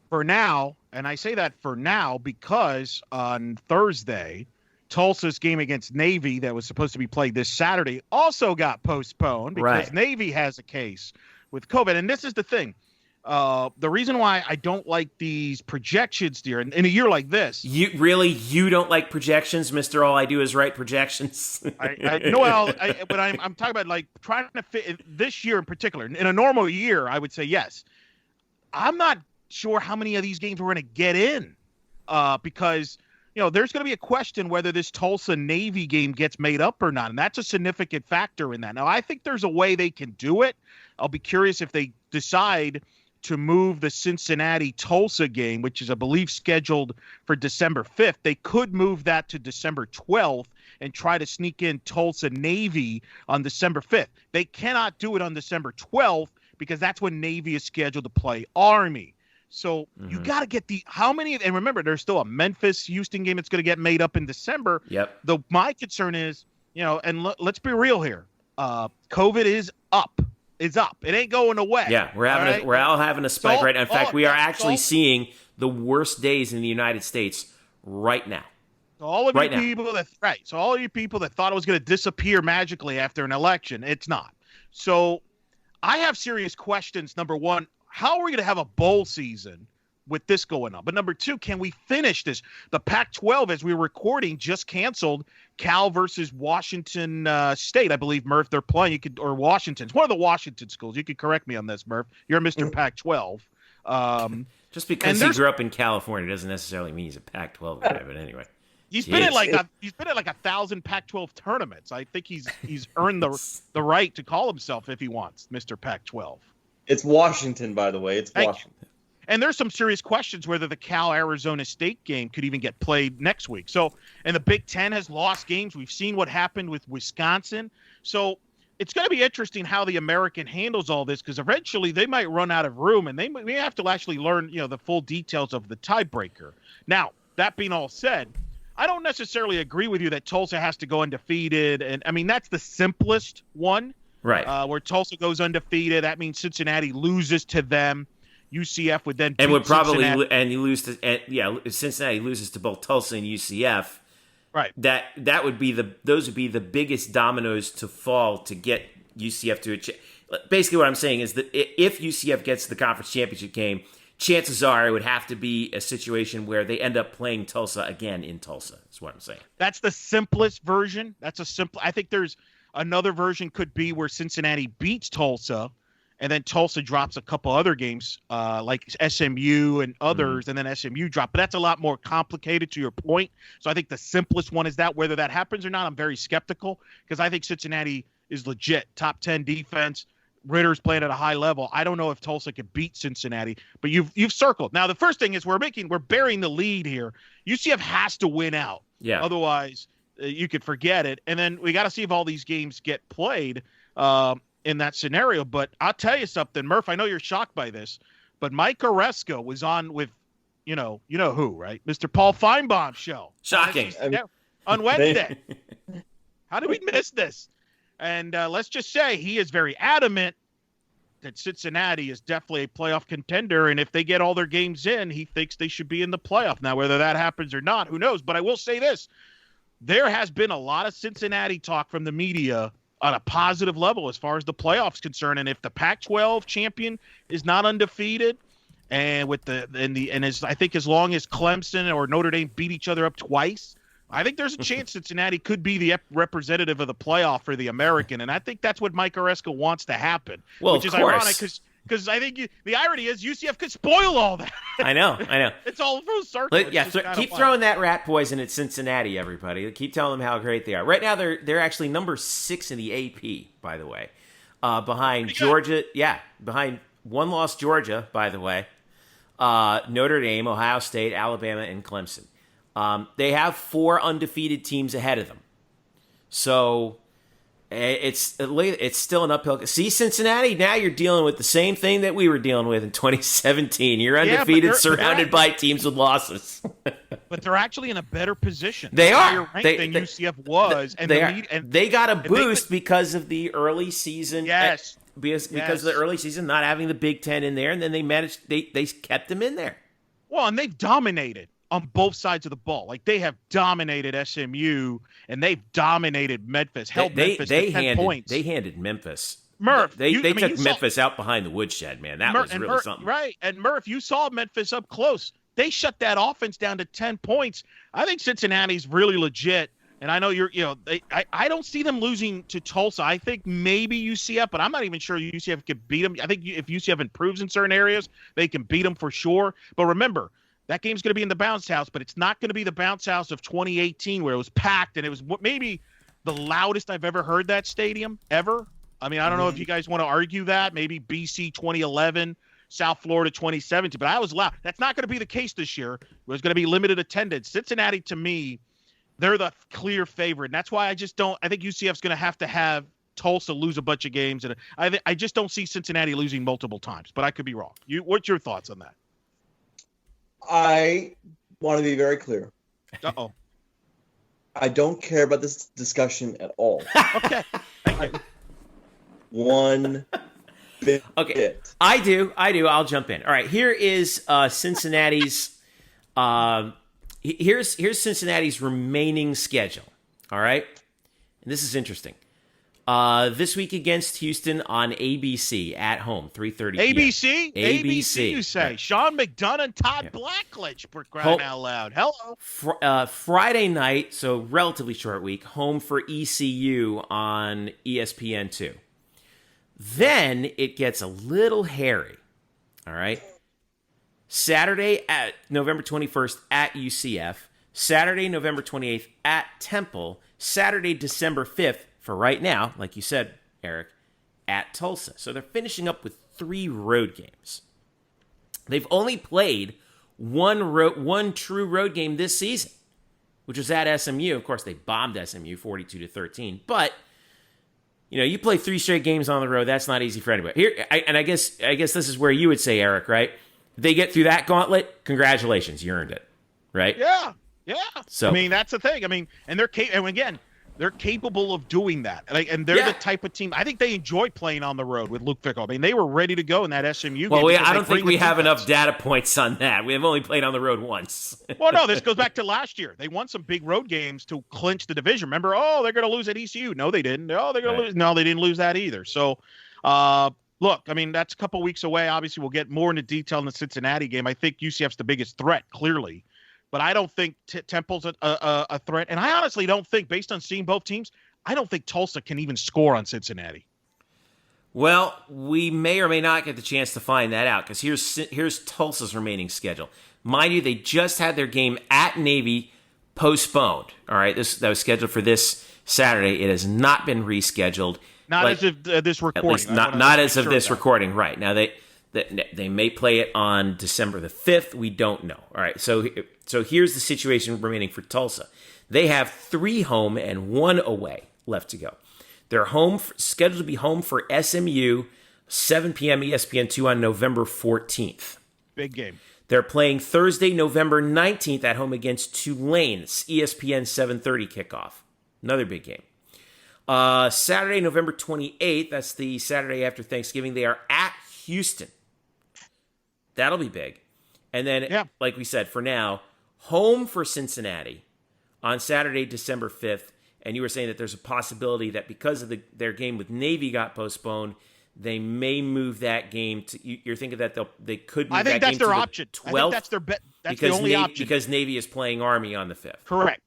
For now, and I say that for now because on Thursday, Tulsa's game against Navy that was supposed to be played this Saturday also got postponed because Navy has a case with COVID. And this is the thing. The reason why I don't like these projections, dear, in a year like this. You don't like projections, Mr. All I Do Is Write Projections? But I'm talking about like trying to fit this year in particular. In a normal year, I would say yes. I'm not sure how many of these games we're going to get in because, there's going to be a question whether this Tulsa Navy game gets made up or not. And that's a significant factor in that. Now, I think there's a way they can do it. I'll be curious if they decide to move the Cincinnati-Tulsa game, which is, I believe, scheduled for December 5th. They could move that to December 12th and try to sneak in Tulsa-Navy on December 5th. They cannot do it on December 12th because that's when Navy is scheduled to play Army. So you got to get how many, and remember, there's still a Memphis-Houston game that's going to get made up in December. Yep. My concern is, and let's be real here, COVID is up. It's up. It ain't going away. Yeah, we're all having a spike right now. In fact, we are actually seeing the worst days in the United States right now. So all of you people that thought it was going to disappear magically after an election, it's not. So I have serious questions. Number one, how are we going to have a bowl season with this going on? But number two, can we finish this? The Pac-12, as we were recording, just canceled Cal versus Washington State. I believe, Murph, they're playing. Or Washington. It's one of the Washington schools. You could correct me on this, Murph. You're Mr. Pac-12. Just because he grew up in California doesn't necessarily mean he's a Pac-12 guy. But anyway, he's been at like 1,000 Pac-12 tournaments. I think he's earned the right to call himself, if he wants, Mr. Pac-12. It's Washington, by the way. It's Washington. And there's some serious questions whether the Cal-Arizona State game could even get played next week. So, and the Big Ten has lost games. We've seen what happened with Wisconsin. So it's going to be interesting how the American handles all this because eventually they might run out of room and they may have to actually learn, the full details of the tiebreaker. Now, that being all said, I don't necessarily agree with you that Tulsa has to go undefeated. And, I mean, that's the simplest one. Right. Where Tulsa goes undefeated. That means Cincinnati loses to them. UCF would then beat Cincinnati. And you lose to Cincinnati loses to both Tulsa and UCF. Right. Those would be the biggest dominoes to fall to get UCF to basically what I'm saying is that if UCF gets the conference championship game, chances are it would have to be a situation where they end up playing Tulsa again in Tulsa. That's what I'm saying. That's the simplest version. I think there's another version could be where Cincinnati beats Tulsa. And then Tulsa drops a couple other games like SMU and others, and then SMU drop. But that's a lot more complicated to your point. So I think the simplest one is that. Whether that happens or not, I'm very skeptical because I think Cincinnati is legit. Top 10 defense. Ritter's playing at a high level. I don't know if Tulsa could beat Cincinnati, but you've circled. Now, the first thing is we're burying the lead here. UCF has to win out. Yeah. Otherwise, you could forget it. And then we got to see if all these games get played in that scenario. But I'll tell you something, Murph, I know you're shocked by this, but Mike Oresko was on with, you know who, right? Mr. Paul Feinbaum show. Shocking. On Wednesday. How did we miss this? And let's just say he is very adamant that Cincinnati is definitely a playoff contender. And if they get all their games in, he thinks they should be in the playoff. Now, whether that happens or not, who knows? But I will say this. There has been a lot of Cincinnati talk from the media on a positive level as far as the playoffs concerned. And if the Pac-12 champion is not undefeated, and I think as long as Clemson or Notre Dame beat each other up twice, I think there's a chance Cincinnati could be the representative of the playoff for the American. And I think that's what Mike Oresko wants to happen. Well, which is of course. ironic because I think the irony is UCF could spoil all that. I know. It's all full circle. Keep throwing that rat poison at Cincinnati, everybody. Keep telling them how great they are. Right now, they're actually number 6 in the AP, by the way, behind Georgia. Yeah, behind one-loss Georgia, by the way, Notre Dame, Ohio State, Alabama, and Clemson. They have 4 undefeated teams ahead of them. So it's still an uphill. See, Cincinnati, now you're dealing with the same thing that we were dealing with in 2017. You're undefeated, surrounded by teams with losses. But they're actually in a better position. They are. Than UCF was. They got a boost because of the early season. Yes. Because of the early season, not having the Big Ten in there, and then they kept them in there. Well, and they've dominated on both sides of the ball. Like, they have dominated SMU, and they've dominated Memphis. Memphis to 10 points. They handed Memphis. Murph, they took Memphis out behind the woodshed, man. That was really something. Right, and Murph, you saw Memphis up close. They shut that offense down to 10 points. I think Cincinnati's really legit, and I know I don't see them losing to Tulsa. I think maybe UCF, but I'm not even sure UCF can beat them. I think if UCF improves in certain areas, they can beat them for sure. But remember, that game's going to be in the bounce house, but it's not going to be the bounce house of 2018 where it was packed and it was maybe the loudest I've ever heard that stadium ever. I mean, I don't know if you guys want to argue that. Maybe BC 2011, South Florida 2017, but I was loud. That's not going to be the case this year. There's going to be limited attendance. Cincinnati, to me, they're the clear favorite, and that's why I think UCF's going to have Tulsa lose a bunch of games, and I just don't see Cincinnati losing multiple times, but I could be wrong. What's your thoughts on that? I want to be very clear. Uh-oh. I don't care about this discussion at all. Okay. Thank you. One bit. Okay. I do. I'll jump in. All right. Here is Cincinnati's here's Cincinnati's remaining schedule. All right. And this is interesting. This week against Houston on ABC at home, 3:30 p.m. ABC, you say. Right. Sean McDonough and Todd Blackledge, for crying out loud. Hello. Friday night, so relatively short week, home for ECU on ESPN2. Then it gets a little hairy, all right? Saturday at November 21st at UCF, Saturday, November 28th at Temple, Saturday, December 5th, for right now, like you said, Eric, at Tulsa. So they're finishing up with 3 road games. They've only played one true road game this season, which was at SMU. Of course, they bombed SMU 42-13. But, you play 3 straight games on the road. That's not easy for anybody. I guess this is where you would say, Eric, right? They get through that gauntlet, congratulations, you earned it, right? Yeah. So, I mean, that's the thing. I mean, and they're capable of doing that. And they're the type of team. I think they enjoy playing on the road with Luke Fickell. I mean, they were ready to go in that SMU game. Well, I don't think we have enough data points on that. We have only played on the road once. Well, no, this goes back to last year. They won some big road games to clinch the division. Remember, they're going to lose at ECU. No, they didn't. Oh, they're going to lose. No, they didn't lose that either. So, look, I mean, that's a couple weeks away. Obviously, we'll get more into detail in the Cincinnati game. I think UCF's the biggest threat, clearly. But I don't think Temple's a threat. And I honestly don't think, based on seeing both teams, I don't think Tulsa can even score on Cincinnati. Well, we may or may not get the chance to find that out, because here's Tulsa's remaining schedule. Mind you, they just had their game at Navy postponed. All right, that was scheduled for this Saturday. It has not been rescheduled. Not as of this recording. At least not as of this recording, right. Now, they may play it on December the 5th. We don't know. All right, so here's the situation remaining for Tulsa. They have 3 home and 1 away left to go. They're scheduled to be home for SMU, 7 p.m. ESPN2 on November 14th. Big game. They're playing Thursday, November 19th at home against Tulane. It's ESPN 7:30 kickoff. Another big game. Saturday, November 28th, that's the Saturday after Thanksgiving, they are at Houston. That'll be big. And then, like we said, for now, home for Cincinnati on Saturday, December 5th. And you were saying that there's a possibility that because of their game with Navy got postponed, they may move that game to. You're thinking that they could move that game to the 12th? I think that's their option. I think that's their bet. That's the only option. Because Navy is playing Army on the 5th. Correct.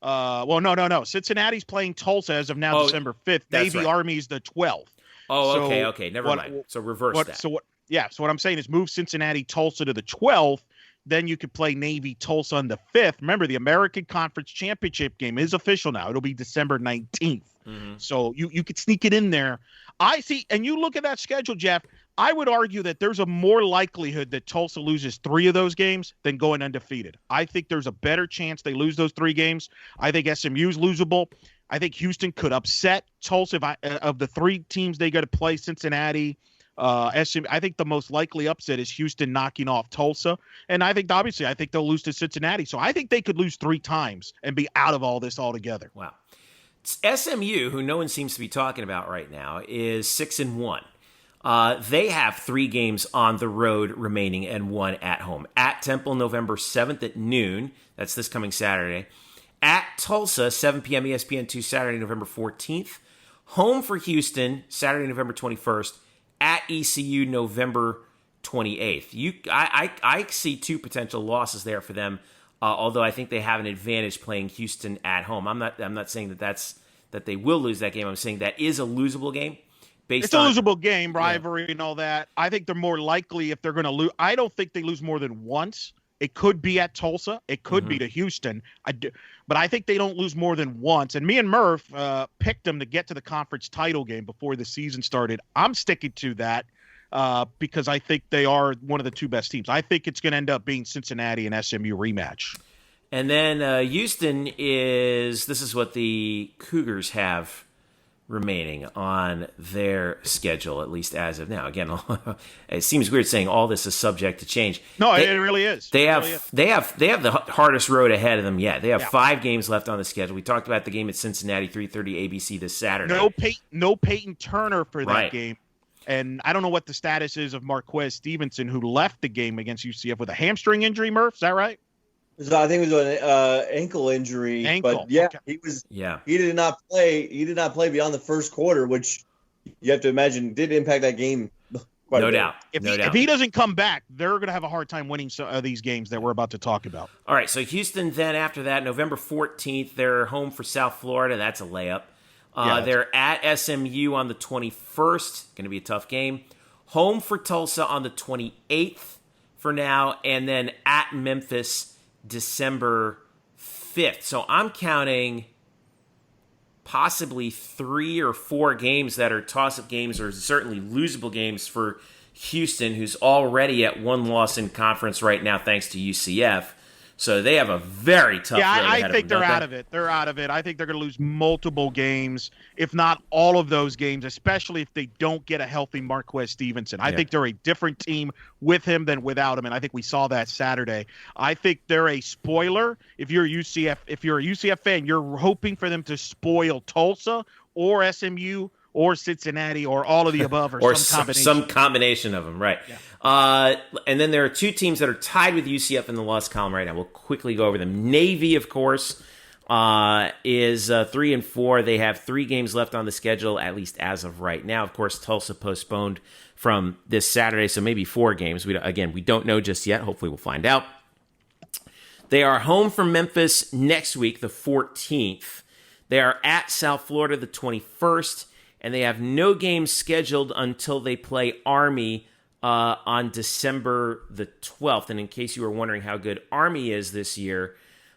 Well, no. Cincinnati's playing Tulsa as of now, December 5th. Navy right. Army's the 12th. Oh, okay. Never mind. So reverse that. So what I'm saying is move Cincinnati Tulsa to the 12th. Then you could play Navy Tulsa on the 5th. Remember, the American Conference Championship game is official now. It'll be December 19th. Mm-hmm. So you could sneak it in there. I see, and you look at that schedule, Jeff, I would argue that there's a more likelihood that Tulsa loses 3 of those games than going undefeated. I think there's a better chance they lose those 3 games. I think SMU's losable. I think Houston could upset Tulsa. Of the 3 teams they got to play, Cincinnati, SMU, I think the most likely upset is Houston knocking off Tulsa. And I think they'll lose to Cincinnati. So I think they could lose 3 times and be out of all this altogether. Wow. SMU, who no one seems to be talking about right now, is 6-1. They have 3 games on the road remaining and 1 at home. At Temple, November 7th at noon. That's this coming Saturday. At Tulsa, 7 p.m. ESPN2, Saturday, November 14th. Home for Houston, Saturday, November 21st. At ECU, November 28th. I see 2 potential losses there for them. Although I think they have an advantage playing Houston at home. I'm not saying that they will lose that game. I'm saying that is a losable game. It's a losable game, rivalry and all that. I think they're more likely if they're going to lose. I don't think they lose more than once. It could be at Tulsa. It could be to Houston. But I think they don't lose more than once. And me and Murph picked them to get to the conference title game before the season started. I'm sticking to that. Because I think they are one of the 2 best teams. I think it's going to end up being Cincinnati and SMU rematch. And then Houston this is what the Cougars have remaining on their schedule, at least as of now. Again, it seems weird saying all this is subject to change. No, it really is. They have the hardest road ahead of them yet. They have 5 games left on the schedule. We talked about the game at Cincinnati, 3:30 ABC this Saturday. No Peyton Turner for that game. And I don't know what the status is of Marquez Stevenson, who left the game against UCF with a hamstring injury, Murph. Is that right? I think it was an ankle injury. But yeah, okay. He did not play. He did not play beyond the first quarter, which you have to imagine did impact that game. No doubt. If he doesn't come back, they're going to have a hard time winning these games that we're about to talk about. All right, so Houston then after that, November 14th, they're home for South Florida. That's a layup. They're at SMU on the 21st. Going to be a tough game. Home for Tulsa on the 28th for now. And then at Memphis, December 5th. So I'm counting possibly 3 or 4 games that are toss-up games or certainly losable games for Houston, who's already at 1 loss in conference right now thanks to UCF. So they have a very tough road ahead of them. I think they're out of it. They're out of it. I think they're going to lose multiple games, if not all of those games, especially if they don't get a healthy Marquez Stevenson. I think they're a different team with him than without him, and I think we saw that Saturday. I think they're a spoiler. If you're a UCF fan, you're hoping for them to spoil Tulsa or SMU or Cincinnati or all of the above or some combination of them, right? Yeah. And then there are 2 teams that are tied with UCF in the loss column right now. We'll quickly go over them. Navy, of course, is 3-4. They have 3 games left on the schedule, at least as of right now. Of course, Tulsa postponed from this Saturday, so maybe 4 games. We don't know just yet. Hopefully we'll find out. They are home from Memphis next week, the 14th. They are at South Florida the 21st. And they have no games scheduled until they play Army on December the 12th. And in case you were wondering how good Army is this year,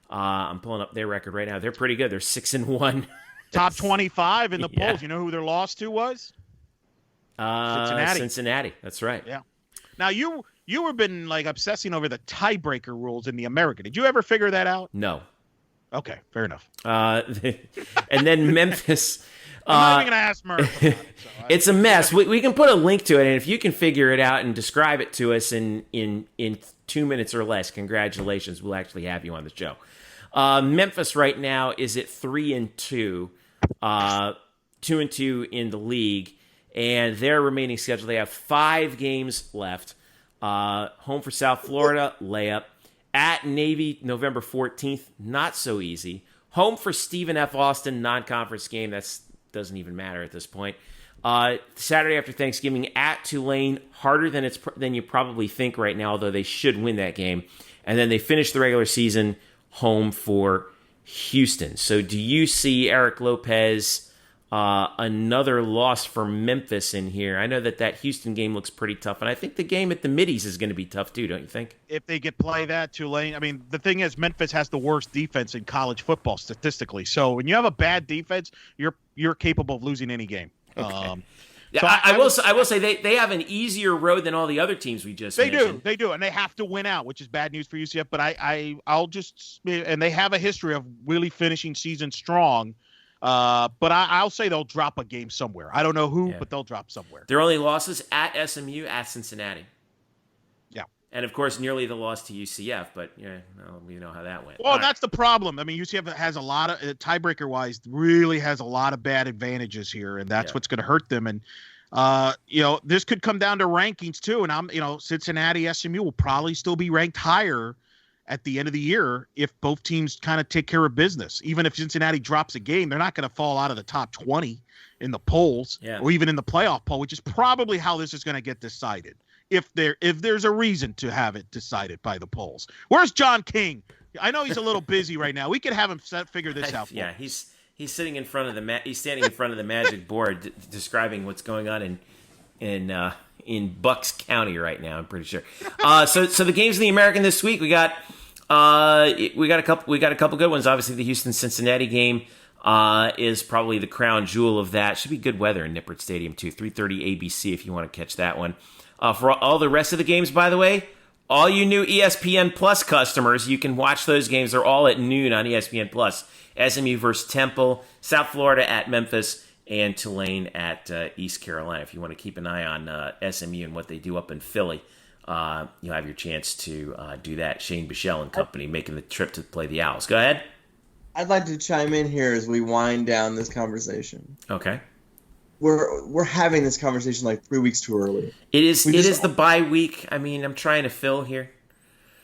I'm pulling up their record right now. They're pretty good. They're 6-1. Top 25 in the polls. You know who their loss to was? Cincinnati. That's right. Yeah. Now, you have been like obsessing over the tiebreaker rules in the American. Did you ever figure that out? No. Okay, fair enough. And then Memphis... I'm not even going to ask Murph. It's a mess. We can put a link to it, and if you can figure it out and describe it to us in 2 minutes or less, congratulations. We'll actually have you on the show. Memphis right now is at 3-2, 2-2 in the league, and their remaining schedule, they have 5 games left. Home for South Florida, layup. At Navy, November 14th, not so easy. Home for Stephen F. Austin, non-conference game. That doesn't even matter at this point. Saturday after Thanksgiving at Tulane, harder than you probably think right now, although they should win that game. And then they finish the regular season home for Houston. So do you see, Eric Lopez, another loss for Memphis in here? I know that Houston game looks pretty tough, and I think the game at the Middies is going to be tough too, don't you think? If they could play that, Tulane. I mean, the thing is, Memphis has the worst defense in college football statistically. So when you have a bad defense, you're capable of losing any game. Okay. So I will say they have an easier road than all the other teams we just mentioned. They do, and they have to win out, which is bad news for UCF. But I'll just, and they have a history of really finishing season strong. But I'll say they'll drop a game somewhere. I don't know who, but they'll drop somewhere. Their only losses at SMU, at Cincinnati. Yeah. And, of course, nearly the loss to UCF, but we know how that went. Well, that's the problem. I mean, UCF has a lot of, tiebreaker-wise, really has a lot of bad advantages here, and that's what's going to hurt them. And, this could come down to rankings, too. And, Cincinnati, SMU will probably still be ranked higher at the end of the year if both teams kind of take care of business. Even if Cincinnati drops a game, they're not going to fall out of the top 20 in the polls or even in the playoff poll, which is probably how this is going to get decided. If there's a reason to have it decided by the polls. Where's John King? I know he's a little busy right now. We could have him figure this out. Yeah, he's sitting in front of he's standing in front of the magic board describing what's going on in Bucks County right now. I'm pretty sure. So the games in the American this week, we got a couple good ones. Obviously, the Houston-Cincinnati game is probably the crown jewel of that. Should be good weather in Nippert Stadium too. 3:30 ABC if you want to catch that one. For all the rest of the games, by the way, all you new ESPN Plus customers, you can watch those games. They're all at noon on ESPN Plus. SMU versus Temple, South Florida at Memphis, and Tulane at East Carolina. If you want to keep an eye on SMU and what they do up in Philly, you'll have your chance to do that. Shane Bichelle and company making the trip to play the Owls. Go ahead. I'd like to chime in here as we wind down this conversation. Okay. We're having this conversation like 3 weeks too early. It is the bye week. I mean, I'm trying to fill here.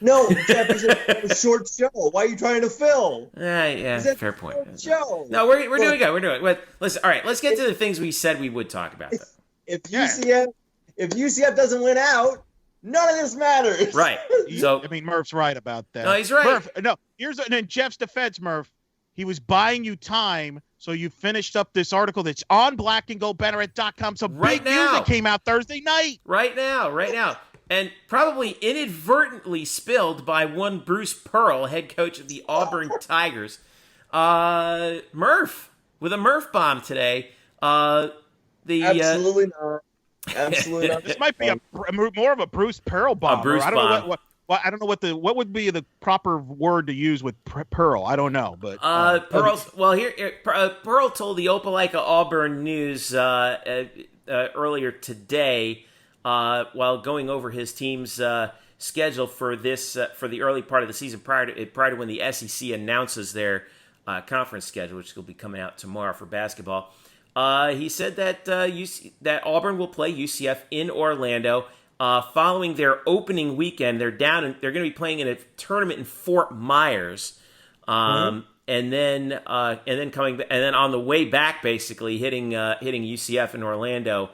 No, Jeff, it's a short show. Why are you trying to fill? Yeah, fair point. Show. No, we're doing good. We're doing it. Listen, all right, let's get to the things we said we would talk about. If UCF doesn't win out, none of this matters. Right. So Murph's right about that. No, he's right. Murph, and in Jeff's defense, Murph, he was buying you time, so you finished up this article that's on blackandgoldbanneret.com. So right big now, news that came out Thursday night. Right now. And probably inadvertently spilled by one Bruce Pearl, head coach of the Auburn Tigers. Murph, with a Murph bomb today. Absolutely not. Absolutely not. This might be more of a Bruce Pearl bomb. I don't know what would be the proper word to use with Pearl. I don't know, but Pearl's. Well, Pearl told the Opelika Auburn News earlier today, while going over his team's schedule for the early part of the season prior to when the SEC announces their conference schedule, which will be coming out tomorrow for basketball. He said that that Auburn will play UCF in Orlando. Following their opening weekend, they're going to be playing in a tournament in Fort Myers, and then on the way back, basically hitting UCF in Orlando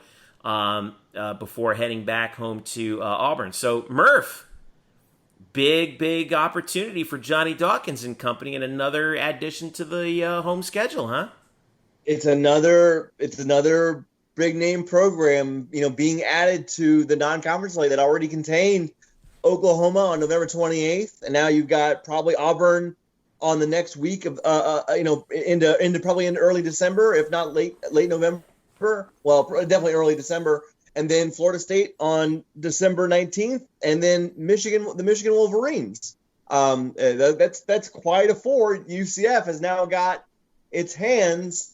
before heading back home to Auburn. So Murph, big opportunity for Johnny Dawkins and company, and another addition to the home schedule, huh? It's another big name program, being added to the non-conference slate that already contained Oklahoma on November 28th, and now you've got probably Auburn on the next week of into probably in early December, if not late November. Well, definitely early December, and then Florida State on December 19th, and then the Michigan Wolverines. That's quite a four. UCF has now got its hands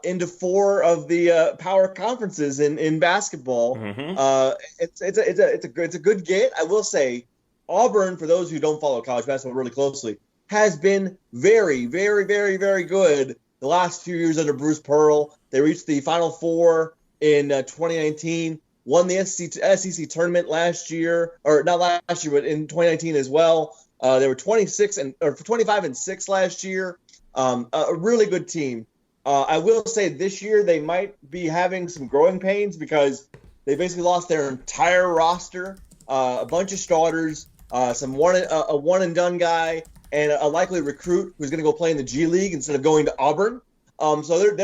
into four of the power conferences in basketball. Mm-hmm. It's a good get. I will say, Auburn, for those who don't follow college basketball really closely, has been very, very, very, very good the last few years under Bruce Pearl. They reached the Final Four in 2019, won the SEC tournament last year, or not last year, but in 2019 as well. They were 25-6 last year. A really good team. I will say this year they might be having some growing pains because they basically lost their entire roster, a bunch of starters, a one and done guy, and a likely recruit who's going to go play in the G League instead of going to Auburn. So they're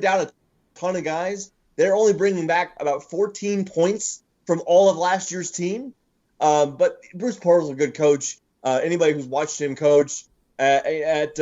down a ton of guys. They're only bringing back about 14 points from all of last year's team. But Bruce Pearl's a good coach. Anybody who's watched him coach at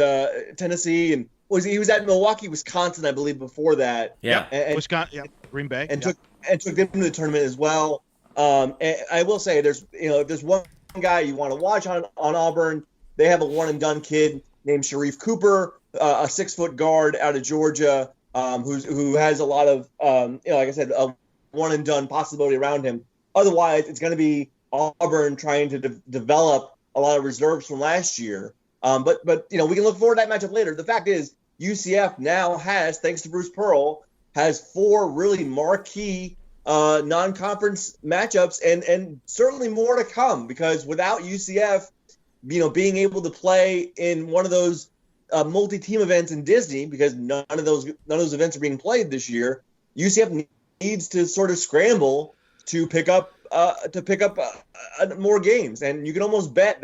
Tennessee and he was at Milwaukee, Wisconsin, I believe, before that. Yeah, and Wisconsin, Green Bay, and took them to the tournament as well. And I will say, if there's one guy you want to watch on Auburn, they have a one and done kid named Sharif Cooper, a 6-foot guard out of Georgia who has a lot of, like I said, a one-and-done possibility around him. Otherwise, it's going to be Auburn trying to develop a lot of reserves from last year. But we can look forward to that matchup later. The fact is, UCF now has, thanks to Bruce Pearl, has 4 really marquee non-conference matchups, and certainly more to come, because without UCF, being able to play in one of those multi-team events in Disney, because none of those events are being played this year, UCF needs to sort of scramble to pick up more games, and you can almost bet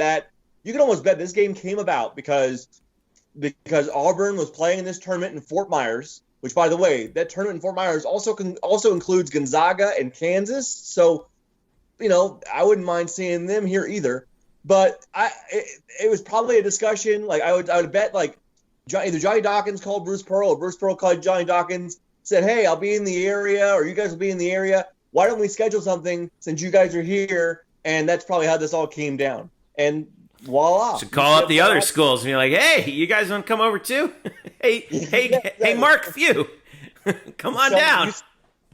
this game came about because Auburn was playing in this tournament in Fort Myers, which, by the way, that tournament in Fort Myers also includes Gonzaga and Kansas. So, I wouldn't mind seeing them here either. But it was probably a discussion. Like I would bet like either Johnny Dawkins called Bruce Pearl or Bruce Pearl called Johnny Dawkins, said, "Hey, I'll be in the area, or you guys will be in the area. Why don't we schedule something since you guys are here?" And that's probably how this all came down. And voila! Should call up the other schools and be like, "Hey, you guys want to come over too? hey, Mark Few, come on down."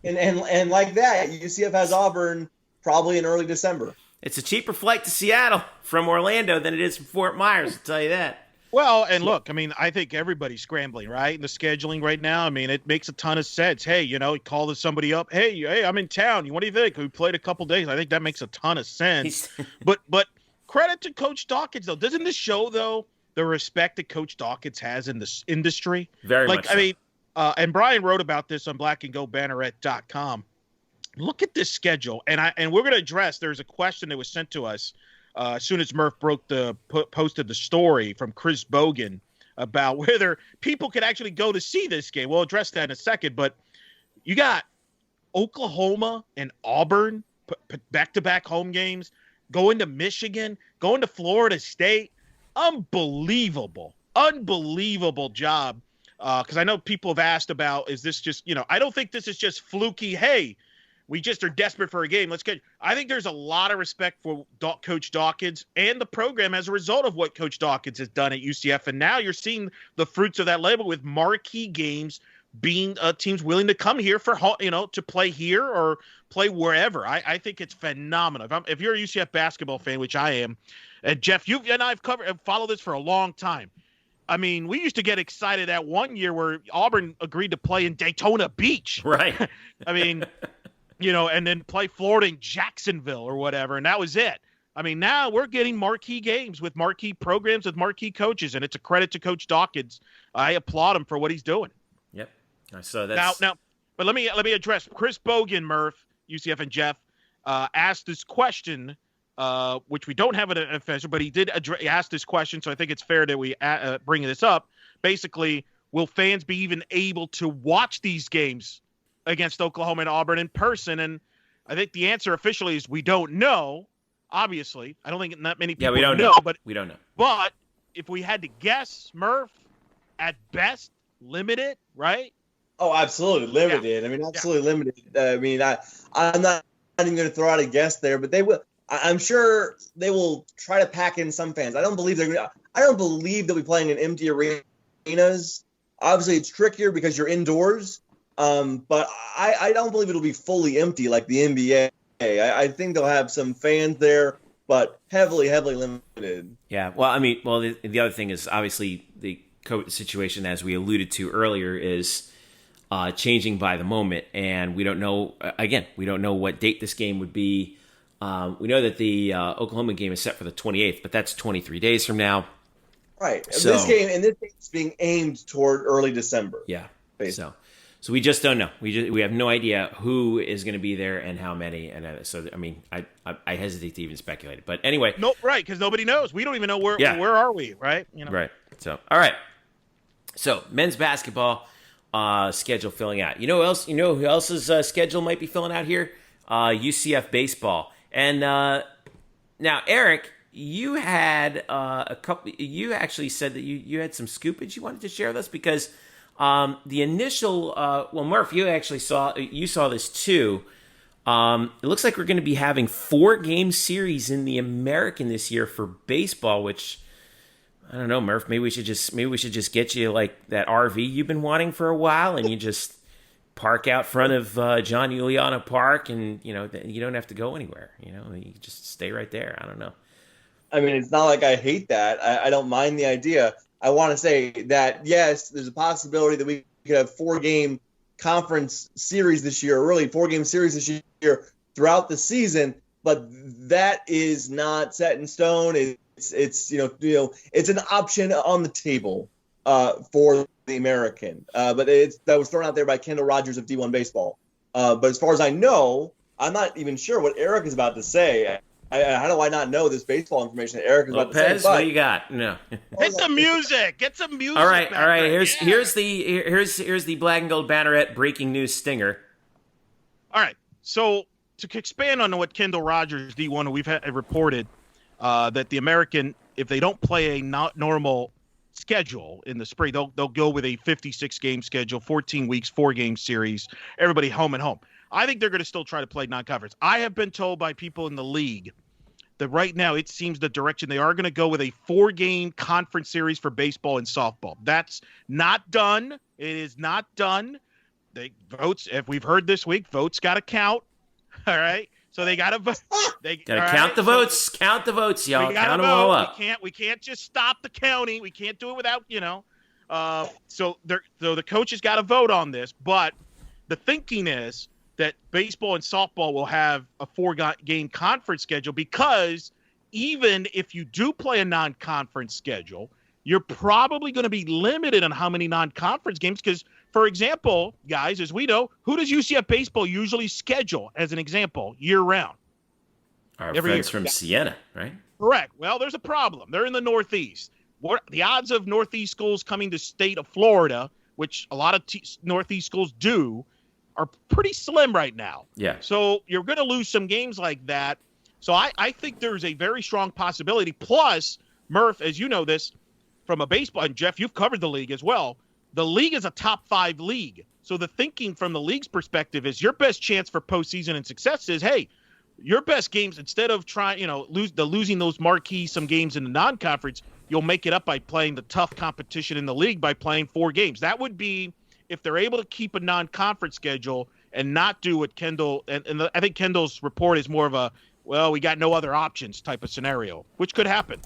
And like that, UCF has Auburn probably in early December. It's a cheaper flight to Seattle from Orlando than it is from Fort Myers, I'll tell you that. Well, and look, I think everybody's scrambling, right? In the scheduling right now, it makes a ton of sense. Hey, call somebody up. Hey, I'm in town. What do you think? We played a couple days. I think that makes a ton of sense. But credit to Coach Dawkins, though. Doesn't this show, though, the respect that Coach Dawkins has in this industry? Very much so. And Brian wrote about this on blackandgoldbanneret.com. Look at this schedule, and we're going to address. There's a question that was sent to us as soon as Murph posted the story from Chris Bogan about whether people could actually go to see this game. We'll address that in a second, but you got Oklahoma and Auburn back-to-back home games, going to Michigan, going to Florida State. Unbelievable job. Because I know people have asked about, is this just, I don't think this is just fluky, hey, we just are desperate for a game. I think there's a lot of respect for Coach Dawkins and the program as a result of what Coach Dawkins has done at UCF. And now you're seeing the fruits of that labor with marquee games being teams willing to come here for, to play here or play wherever. I think it's phenomenal. If you're a UCF basketball fan, which I am, and Jeff, you and I've followed this for a long time. We used to get excited that one year where Auburn agreed to play in Daytona Beach. Right. And then play Florida in Jacksonville or whatever, and that was it. Now we're getting marquee games with marquee programs with marquee coaches, and it's a credit to Coach Dawkins. I applaud him for what he's doing. Yep. So that's now, but let me address Chris Bogan, Murph, UCF, and Jeff asked this question, which we don't have an answer, but he did ask this question, so I think it's fair that we bring this up. Basically, will fans be even able to watch these games against Oklahoma and Auburn in person? And I think the answer officially is we don't know. Obviously, I don't think that many people we don't know. But we don't know. But if we had to guess, Murph, at best, limited, right? Oh, absolutely limited. Yeah. Absolutely limited. I'm not even going to throw out a guess there, but they will. I'm sure they will try to pack in some fans. I don't believe they'll be playing in empty arenas. Obviously, it's trickier because you're indoors. But I don't believe it'll be fully empty like the NBA. I think they'll have some fans there, but heavily limited. Yeah. Well, the other thing is obviously the COVID situation, as we alluded to earlier, is changing by the moment, and we don't know. Again, we don't know what date this game would be. We know that the Oklahoma game is set for the 28th, but that's 23 days from now. Right. This game is being aimed toward early December. Yeah. Basically. So we just don't know. We have no idea who is going to be there and how many. And I hesitate to even speculate. But anyway, no, right? Because nobody knows. We don't even know where are we, right? Right. So all right. So men's basketball schedule filling out. You know who else's schedule might be filling out here? UCF baseball. And now, Eric, you had a couple. You actually said that you had some scoopage you wanted to share with us because. The initial, Murph, you saw this too. It looks like we're going to be having 4-game series in the American this year for baseball, which I don't know, Murph. Maybe we should just get you like that RV you've been wanting for a while, and you just park out front of John Juliana Park, and you don't have to go anywhere. You just stay right there. I don't know. I mean, it's not like I hate that. I don't mind the idea. I want to say that yes, there's a possibility that we could have 4-game conference series this year, or really 4-game series this year throughout the season. But that is not set in stone. It's it's an option on the table for the American. But that was thrown out there by Kendall Rogers of D1 Baseball. But as far as I know, I'm not even sure what Eric is about to say. How do I not know this baseball information that Eric is about to say? Lopez, what do you got? No. Hit the music. Get some music. All right. Here's the Black and Gold Banneret breaking news stinger. All right. So to expand on what Kendall Rogers, D1, who we've reported, that the American, if they don't play a not normal schedule in the spring, they'll go with a 56-game schedule, 14 weeks, 4-game series, everybody home and home. I think they're going to still try to play non-conference. I have been told by people in the league that right now it seems the direction they are going to go with a 4-game conference series for baseball and softball. That's not done. It is not done. Votes, if we've heard this week, votes got to count. All right. So they got to vote. They got to count the votes. Count the votes, y'all. Count them all up. We can't just stop the counting. We can't do it without, So the coaches got to vote on this. But the thinking is that baseball and softball will have a 4-game conference schedule, because even if you do play a non-conference schedule, you're probably going to be limited on how many non-conference games. Because, for example, guys, as we know, who does UCF baseball usually schedule, as an example, year-round? Our friends from Siena, right? Correct. Well, there's a problem. They're in the Northeast. The odds of Northeast schools coming to state of Florida, which a lot of Northeast schools do, are pretty slim right now. Yeah. So you're going to lose some games like that. So I think there's a very strong possibility. Plus, Murph, as you know this, from a baseball, and Jeff, you've covered the league as well. The league is a top 5 league. So the thinking from the league's perspective is your best chance for postseason and success is, hey, your best games, instead of trying, losing those marquee some games in the non-conference, you'll make it up by playing the tough competition in the league by playing 4 games. That would be if they're able to keep a non-conference schedule and not do what Kendall, and I think Kendall's report is more of a, well, we got no other options type of scenario, which could happen.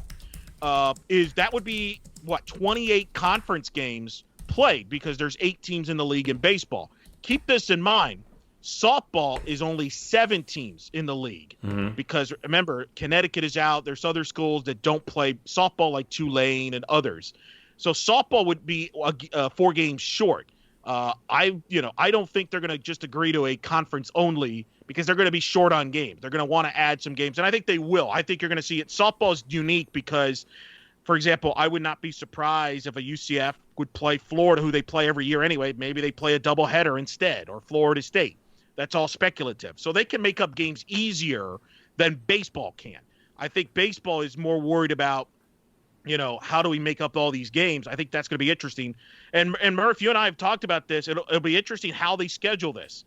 That would be, 28 conference games played, because there's 8 teams in the league in baseball. Keep this in mind. Softball is only 7 teams in the league, because remember, Connecticut is out. There's other schools that don't play softball, like Tulane and others. So softball would be 4 games short. I don't think they're going to just agree to a conference only, because they're going to be short on games. They're going to want to add some games, and I think they will. I think you're going to see it. Softball is unique because, for example, I would not be surprised if a UCF would play Florida, who they play every year anyway. Maybe they play a doubleheader instead, or Florida State. That's all speculative. So they can make up games easier than baseball can. I think baseball is more worried about, how do we make up all these games? I think that's going to be interesting. And Murph, you and I have talked about this. It'll be interesting how they schedule this.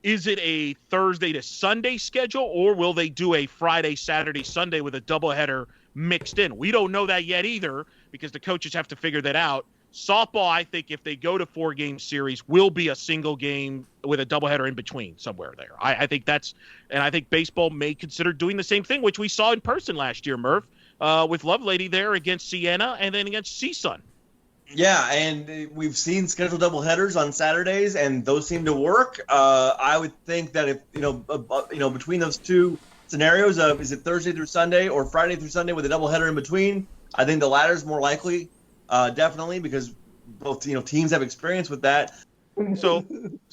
Is it a Thursday to Sunday schedule, or will they do a Friday, Saturday, Sunday with a doubleheader mixed in? We don't know that yet either, because the coaches have to figure that out. Softball, I think, if they go to 4-game series, will be a single game with a doubleheader in between somewhere there. I think and I think baseball may consider doing the same thing, which we saw in person last year, Murph, with Lovelady there against Siena and then against CSUN. Yeah, and we've seen scheduled doubleheaders on Saturdays, and those seem to work. I would think that if between those two scenarios of is it Thursday through Sunday or Friday through Sunday with a doubleheader in between, I think the latter is more likely, definitely, because both teams have experience with that. So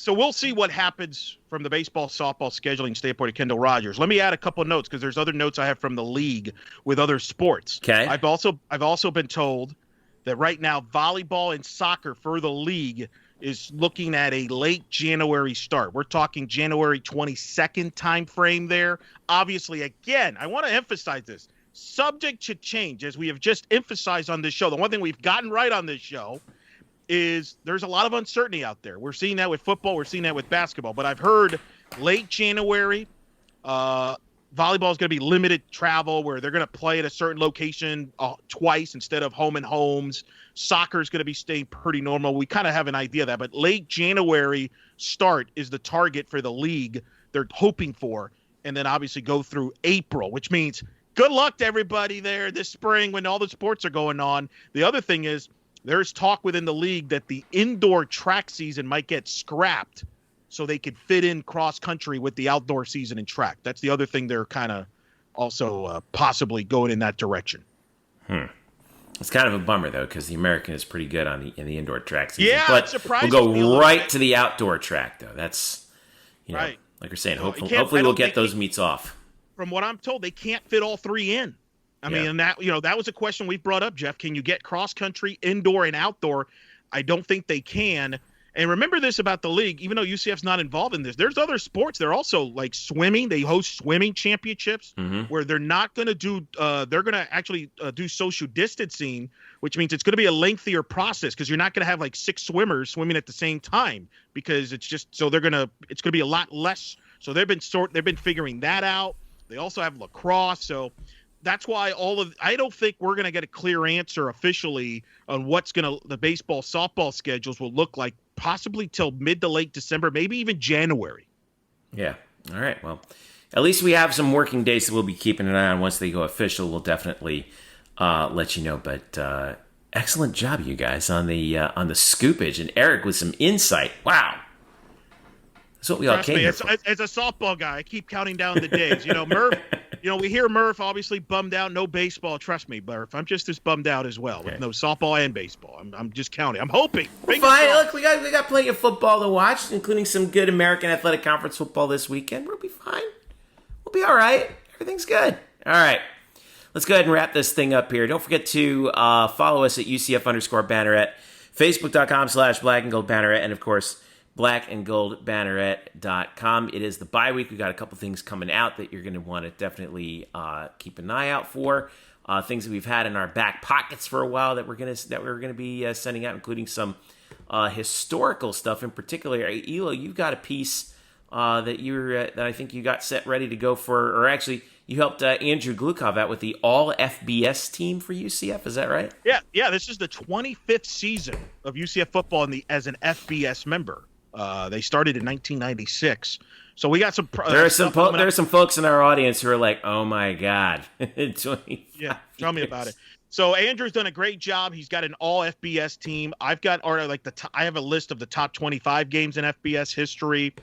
we'll see what happens from the baseball softball scheduling standpoint of Kendall Rogers. Let me add a couple of notes, because there's other notes I have from the league with other sports. Okay. I've also been told that right now volleyball and soccer for the league is looking at a late January start. We're talking January 22nd time frame there. Obviously, again, I want to emphasize this. Subject to change, as we have just emphasized on this show. The one thing we've gotten right on this show is there's a lot of uncertainty out there. We're seeing that with football. We're seeing that with basketball. But I've heard late January, volleyball is going to be limited travel where they're going to play at a certain location twice instead of home and homes. Soccer is going to be staying pretty normal. We kind of have an idea of that, but late January start is the target for the league they're hoping for, and then obviously go through April, which means good luck to everybody there this spring when all the sports are going on. The other thing is there's talk within the league that the indoor track season might get scrapped so they could fit in cross country with the outdoor season in track. That's the other thing they're kind of also possibly going in that direction. It's kind of a bummer though, because the American is pretty good in the indoor track season. Yeah, but it surprises we'll me a go little right bit. to the outdoor track though. That's right. Like you're saying, No, hopefully we'll get those meets off. From what I'm told, they can't fit all three in. I mean, and that was a question we brought up, Jeff. Can you get cross country, indoor, and outdoor? I don't think they can. And remember this about the league, even though UCF's not involved in this, there's other sports. They're also like swimming. They host swimming championships where they're not going to do they're going to actually do social distancing, which means it's going to be a lengthier process because you're not going to have like 6 swimmers swimming at the same time because it's just so it's going to be a lot less. So they've been figuring that out. They also have lacrosse. So that's why I don't think we're going to get a clear answer officially on what's the baseball, softball schedules will look like possibly till mid to late December, maybe even January. Yeah. All right. Well, at least we have some working days that we'll be keeping an eye on. Once they go official, we'll definitely let you know. But excellent job, you guys, on the scoopage. And Eric with some insight. Wow. That's what we all came here for. As a softball guy, I keep counting down the days. Murph, we hear Murph obviously bummed out, no baseball. Trust me, Murph, I'm just as bummed out as well with no softball and baseball. I'm just counting. I'm hoping. Fine. Look, we got plenty of football to watch, including some good American Athletic Conference football this weekend. We'll be fine. We'll be all right. Everything's good. All right. Let's go ahead and wrap this thing up here. Don't forget to follow us at UCF_Banneret, Facebook.com/Black and Gold Banneret, and of course, blackandgoldbanneret.com. It is the bye week. We got a couple things coming out that you're going to want to definitely keep an eye out for. Things that we've had in our back pockets for a while that we're going to be sending out, including some historical stuff. In particular, Elo, you've got a piece that I think you got set ready to go for, or actually you helped Andrew Glukov out with the all FBS team for UCF. Is that right? Yeah. This is the 25th season of UCF football as an FBS member. They started in 1996. So we got some. There are some folks in our audience who are like, "Oh my God!" Yeah, tell me about it. So Andrew's done a great job. He's got an all FBS team. I have a list of the top 25 games in FBS history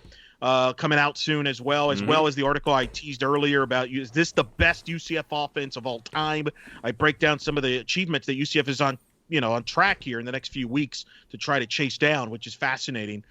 coming out soon as well as the article I teased earlier about is this the best UCF offense of all time? I break down some of the achievements that UCF is on track here in the next few weeks to try to chase down, which is fascinating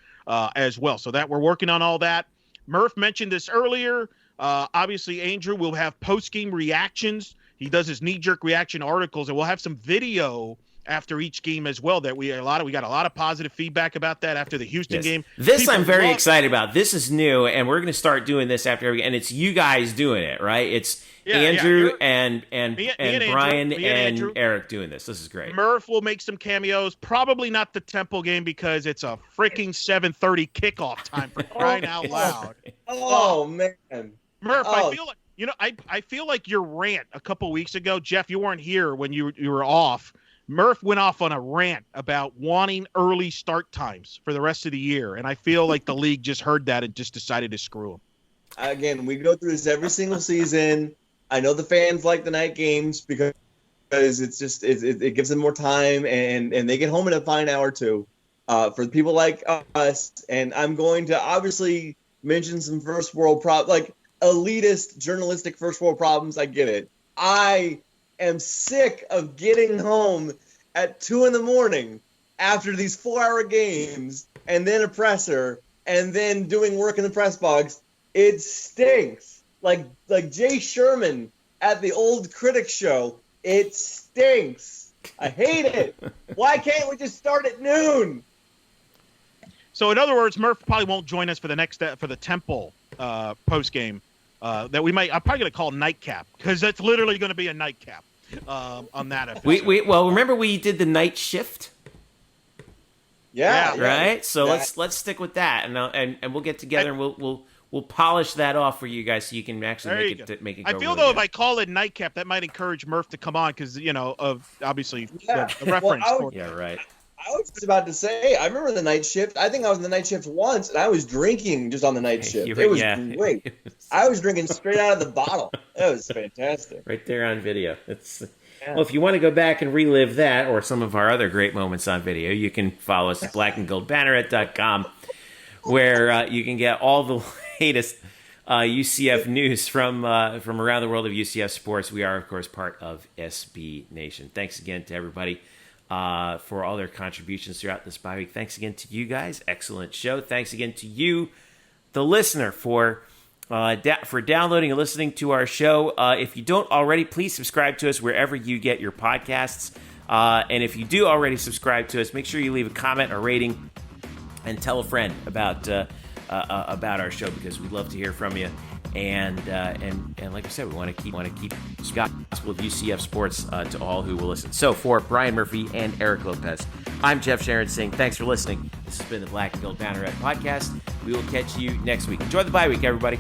as well. So that we're working on all that. Murph mentioned this earlier. Obviously, Andrew will have post-game reactions. He does his knee-jerk reaction articles, and we'll have some video after each game as well. That we got a lot of positive feedback about that after the Houston game. This I'm very excited about. This is new, and we're going to start doing this after every. And it's you guys doing it, right? It's Andrew and Brian and Eric doing this. This is great. Murph will make some cameos. Probably not the Temple game because it's a freaking 7:30 kickoff time for crying out loud. Oh man, Murph, I feel like I feel like your rant a couple weeks ago, Jeff. You weren't here when you were off. Murph went off on a rant about wanting early start times for the rest of the year, and I feel like the league just heard that and just decided to screw him. Again, we go through this every single season. I know the fans like the night games because it's just it gives them more time and they get home in a fine hour too. For people like us, and I'm going to obviously mention some first world like elitist journalistic first world problems. I get it. I am sick of getting home at 2 a.m. after these 4-hour games and then a presser and then doing work in the press box. It stinks. Like Jay Sherman at the old Critics show. It stinks. I hate it. Why can't we just start at noon? So in other words, Murph probably won't join us for the Temple post game. That I'm probably going to call nightcap because that's literally going to be a nightcap on that episode. Well, remember we did the night shift. Yeah. Right. So let's stick with that, and we'll get together and we'll we'll polish that off for you guys so you can actually make it go. I feel really though good. if I call it nightcap, that might encourage Murph to come on because of obviously Yeah. the reference. Well, Yeah, right. I was just about to say, I remember the night shift. I think I was on the night shift once, and I was drinking just on the night shift. It was great. I was drinking straight out of the bottle. It was fantastic. Right there on video. Well, if you want to go back and relive that or some of our other great moments on video, you can follow us at blackandgoldbanneret.com, where you can get all the latest UCF news from around the world of UCF sports. We are, of course, part of SB Nation. Thanks again to everybody for all their contributions throughout this bye week. Thanks again to you guys. Excellent show. Thanks again to you, the listener, for downloading and listening to our show. If you don't already, please subscribe to us wherever you get your podcasts. And if you do already subscribe to us, make sure you leave a comment or rating and tell a friend about our show, because we'd love to hear from you. And like I said, we want to keep the gospel of UCF sports to all who will listen. So for Brian Murphy and Eric Lopez, I'm Jeff Sharon saying thanks for listening. This has been the Black Gold Banneret Podcast. We will catch you next week. Enjoy the bye week, everybody.